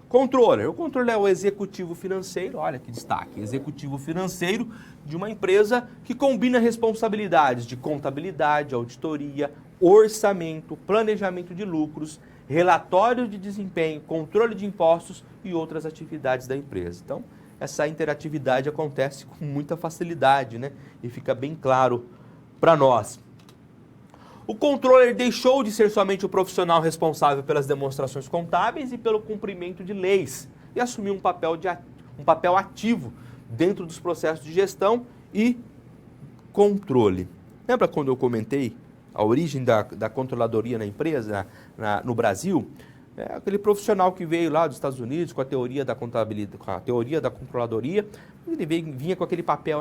Controller. O controller é o executivo financeiro, olha que destaque, executivo financeiro de uma empresa que combina responsabilidades de contabilidade, auditoria, orçamento, planejamento de lucros, relatório de desempenho, controle de impostos e outras atividades da empresa. Então, essa interatividade acontece com muita facilidade, e fica bem claro para nós. O controller deixou de ser somente o profissional responsável pelas demonstrações contábeis e pelo cumprimento de leis e assumiu um papel ativo dentro dos processos de gestão e controle. Lembra quando eu comentei a origem da controladoria na empresa, no Brasil? Aquele profissional que veio lá dos Estados Unidos com a teoria da contabilidade, com a teoria da controladoria, ele vinha com aquele papel,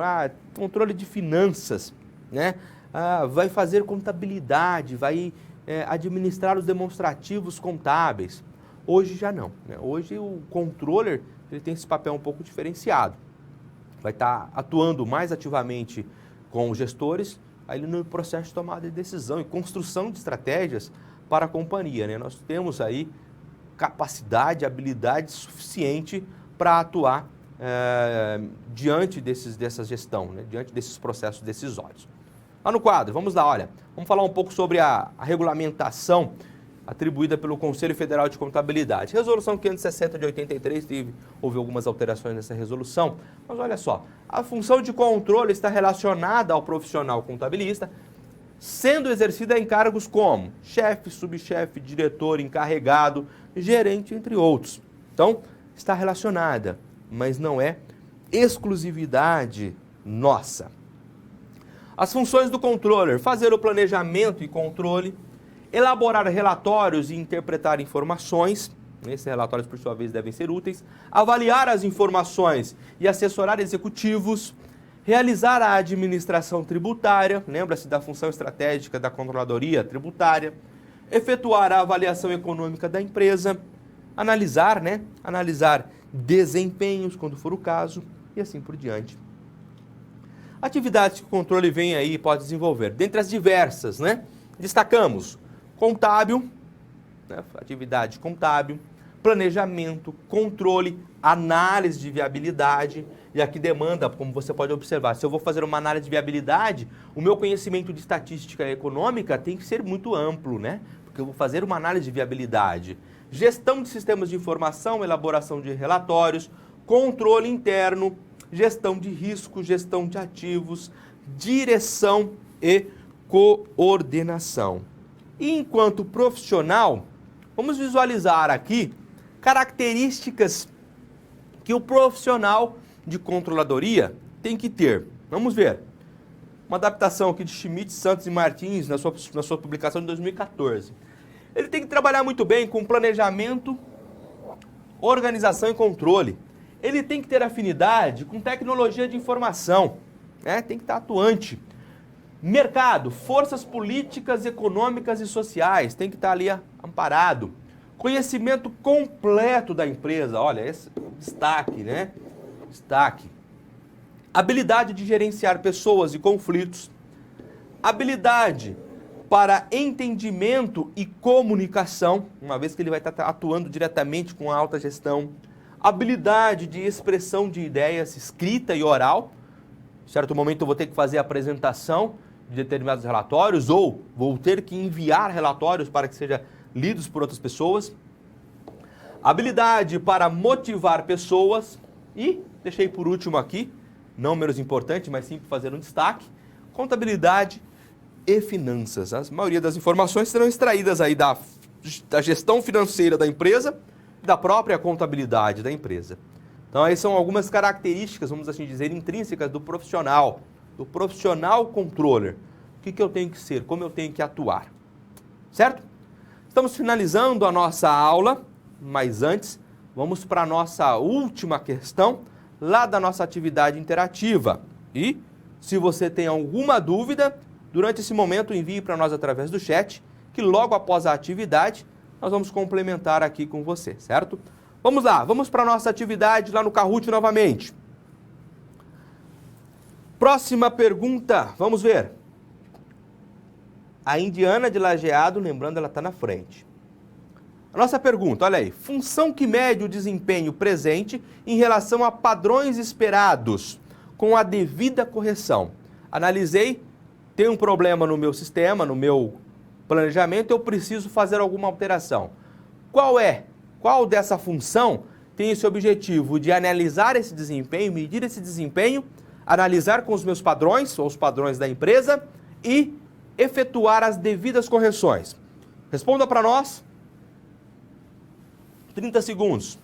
controle de finanças, vai fazer contabilidade, vai administrar os demonstrativos contábeis. Hoje já não. Hoje o controller ele tem esse papel um pouco diferenciado. Vai estar atuando mais ativamente com os gestores aí no processo de tomada de decisão e construção de estratégias para a companhia. Nós temos aí capacidade, habilidade suficiente para atuar diante dessa gestão, diante desses processos decisórios. Lá no quadro, vamos lá, olha, vamos falar um pouco sobre a regulamentação atribuída pelo Conselho Federal de Contabilidade. Resolução 560 de 83, houve algumas alterações nessa resolução, mas olha só, a função de controle está relacionada ao profissional contabilista, sendo exercida em cargos como chefe, subchefe, diretor, encarregado, gerente, entre outros. Então, está relacionada, mas não é exclusividade nossa. As funções do controller: fazer o planejamento e controle, elaborar relatórios e interpretar informações, esses relatórios por sua vez devem ser úteis, avaliar as informações e assessorar executivos, realizar a administração tributária, lembra-se da função estratégica da controladoria tributária, efetuar a avaliação econômica da empresa, analisar desempenhos, quando for o caso, e assim por diante. Atividades que o controle vem aí e pode desenvolver. Dentre as diversas, destacamos contábil, atividade contábil, planejamento, controle, análise de viabilidade. E aqui demanda, como você pode observar, se eu vou fazer uma análise de viabilidade, o meu conhecimento de estatística econômica tem que ser muito amplo, Porque eu vou fazer uma análise de viabilidade. Gestão de sistemas de informação, elaboração de relatórios, controle interno, gestão de risco, gestão de ativos, direção e coordenação. E enquanto profissional, vamos visualizar aqui características que o profissional de controladoria tem que ter. Vamos ver. Uma adaptação aqui de Schmidt, Santos e Martins na sua publicação de 2014. Ele tem que trabalhar muito bem com planejamento, organização e controle. Ele tem que ter afinidade com tecnologia de informação, Tem que estar atuante. Mercado, forças políticas, econômicas e sociais, tem que estar ali amparado. Conhecimento completo da empresa, olha, esse destaque, Destaque. Habilidade de gerenciar pessoas e conflitos. Habilidade para entendimento e comunicação, uma vez que ele vai estar atuando diretamente com a alta gestão. Habilidade de expressão de ideias escrita e oral. Em certo momento eu vou ter que fazer a apresentação de determinados relatórios ou vou ter que enviar relatórios para que sejam lidos por outras pessoas. Habilidade para motivar pessoas e, deixei por último aqui, não menos importante, mas sim para fazer um destaque, contabilidade e finanças. A maioria das informações serão extraídas aí da gestão financeira da empresa, da própria contabilidade da empresa. Então, aí são algumas características, vamos assim dizer, intrínsecas do profissional controller. O que eu tenho que ser, como eu tenho que atuar. Certo? Estamos finalizando a nossa aula, mas antes, vamos para a nossa última questão, lá da nossa atividade interativa. E, se você tem alguma dúvida, durante esse momento envie para nós através do chat, que logo após a atividade, nós vamos complementar aqui com você, certo? Vamos lá, vamos para a nossa atividade lá no Kahoot novamente. Próxima pergunta, vamos ver. A Indiana de Lajeado, lembrando, ela está na frente. A nossa pergunta, olha aí. Função que mede o desempenho presente em relação a padrões esperados, com a devida correção. Analisei, tem um problema no meu sistema, no meu planejamento, eu preciso fazer alguma alteração. Qual dessa função tem esse objetivo de analisar esse desempenho, medir esse desempenho, analisar com os meus padrões, ou os padrões da empresa, e efetuar as devidas correções? Responda para nós. 30 segundos.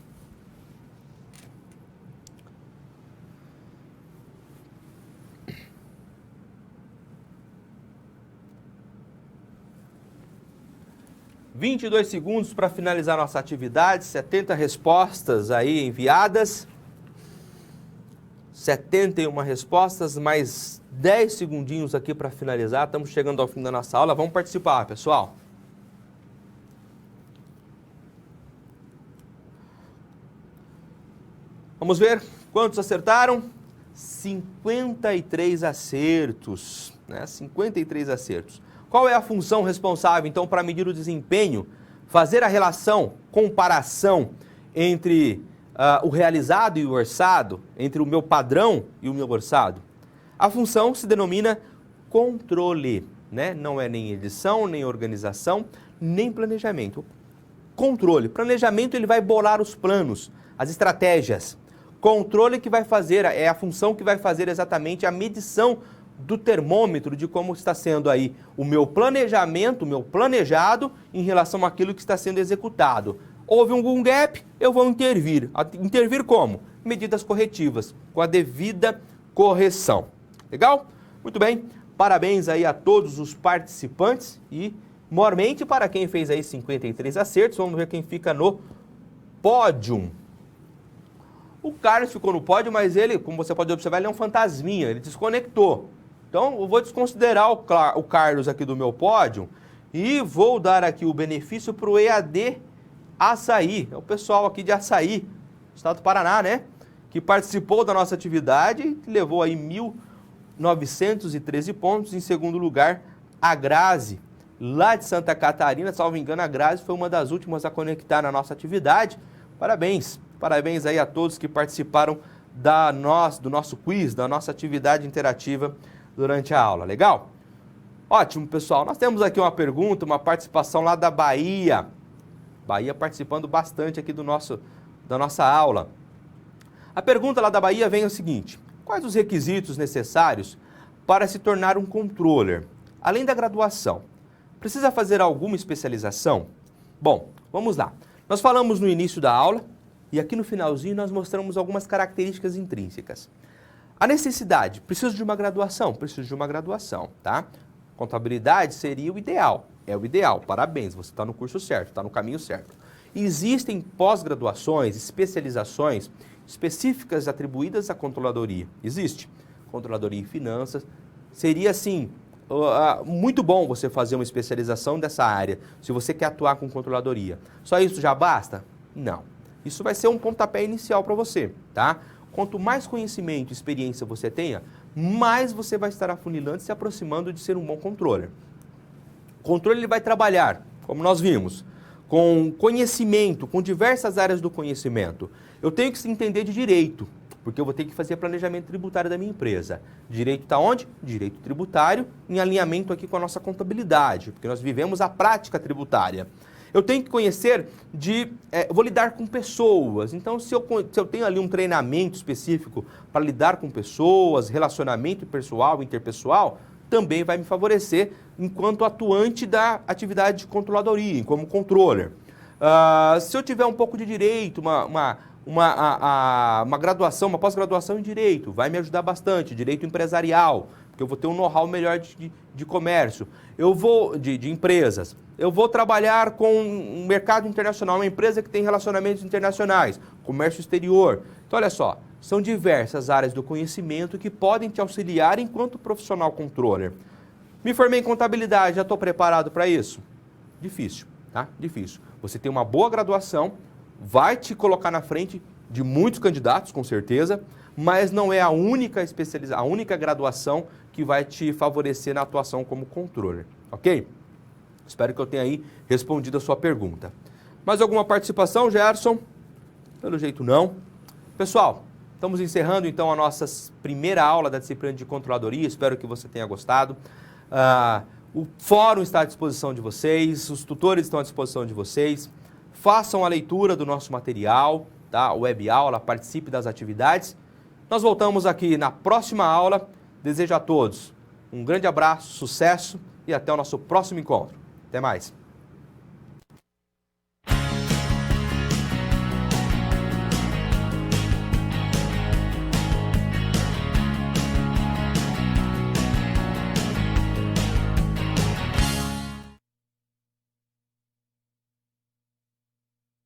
(22 segundos para finalizar nossa atividade, 70 respostas aí enviadas, 71 respostas, mais 10 segundinhos aqui para finalizar, estamos chegando ao fim da nossa aula, vamos participar, pessoal. Vamos ver quantos acertaram? 53 acertos, 53 acertos. Qual é a função responsável, então, para medir o desempenho? Fazer a relação, comparação entre o realizado e o orçado, entre o meu padrão e o meu orçado? A função se denomina controle, né? Não é nem edição, nem organização, nem planejamento. Controle. Planejamento, ele vai bolar os planos, as estratégias. Controle que vai fazer, é a função que vai fazer exatamente a medição do termômetro de como está sendo aí o meu planejamento, o meu planejado em relação àquilo que está sendo executado. Houve algum gap, eu vou intervir. Intervir como? Medidas corretivas, com a devida correção. Legal? Muito bem. Parabéns aí a todos os participantes e, mormente, para quem fez aí 53 acertos, vamos ver quem fica no pódio. O Carlos ficou no pódio, mas ele, como você pode observar, ele é um fantasminha, ele desconectou. Então, eu vou desconsiderar o Carlos aqui do meu pódio e vou dar aqui o benefício para o EAD Açaí. É o pessoal aqui de Açaí, estado do Paraná, né? Que participou da nossa atividade e levou aí 1.913 pontos. Em segundo lugar, a Grazi, lá de Santa Catarina. Salvo engano, a Grazi foi uma das últimas a conectar na nossa atividade. Parabéns! Parabéns aí a todos que participaram do nosso quiz, da nossa atividade interativa durante a aula. Legal? Ótimo, pessoal. Nós temos aqui uma pergunta, uma participação lá da Bahia. Bahia participando bastante aqui da nossa aula. A pergunta lá da Bahia vem o seguinte: quais os requisitos necessários para se tornar um controller? Além da graduação, precisa fazer alguma especialização? Bom, vamos lá. Nós falamos no início da aula e aqui no finalzinho nós mostramos algumas características intrínsecas. A necessidade, preciso de uma graduação? Preciso de uma graduação, tá? Contabilidade seria o ideal, é o ideal, parabéns, você está no curso certo, está no caminho certo. Existem pós-graduações, especializações específicas atribuídas à controladoria. Existe. Controladoria em finanças. Seria, assim, muito bom você fazer uma especialização dessa área, se você quer atuar com controladoria. Só isso já basta? Não. Isso vai ser um pontapé inicial para você, tá? Quanto mais conhecimento e experiência você tenha, mais você vai estar afunilando e se aproximando de ser um bom controller. O controle ele vai trabalhar, como nós vimos, com conhecimento, com diversas áreas do conhecimento. Eu tenho que entender de direito, porque eu vou ter que fazer planejamento tributário da minha empresa. Direito está onde? Direito tributário, em alinhamento aqui com a nossa contabilidade, porque nós vivemos a prática tributária. Eu tenho que conhecer vou lidar com pessoas. Então, se eu tenho ali um treinamento específico para lidar com pessoas, relacionamento pessoal, interpessoal, também vai me favorecer enquanto atuante da atividade de controladoria, como controller. Se eu tiver um pouco de direito, uma graduação, uma pós-graduação em direito, vai me ajudar bastante, direito empresarial, porque eu vou ter um know-how melhor de comércio, de empresas. Eu vou trabalhar com um mercado internacional, uma empresa que tem relacionamentos internacionais, comércio exterior. Então, olha só, são diversas áreas do conhecimento que podem te auxiliar enquanto profissional controller. Me formei em contabilidade, já estou preparado para isso? Difícil, tá? Difícil. Você tem uma boa graduação, vai te colocar na frente de muitos candidatos, com certeza, mas não é a única graduação que vai te favorecer na atuação como controller, ok? Espero que eu tenha aí respondido a sua pergunta. Mais alguma participação, Gerson? Pelo jeito não. Pessoal, estamos encerrando então a nossa primeira aula da disciplina de controladoria, espero que você tenha gostado. O fórum está à disposição de vocês, os tutores estão à disposição de vocês. Façam a leitura do nosso material, tá? Web aula, participe das atividades. Nós voltamos aqui na próxima aula. Desejo a todos um grande abraço, sucesso e até o nosso próximo encontro. Até mais!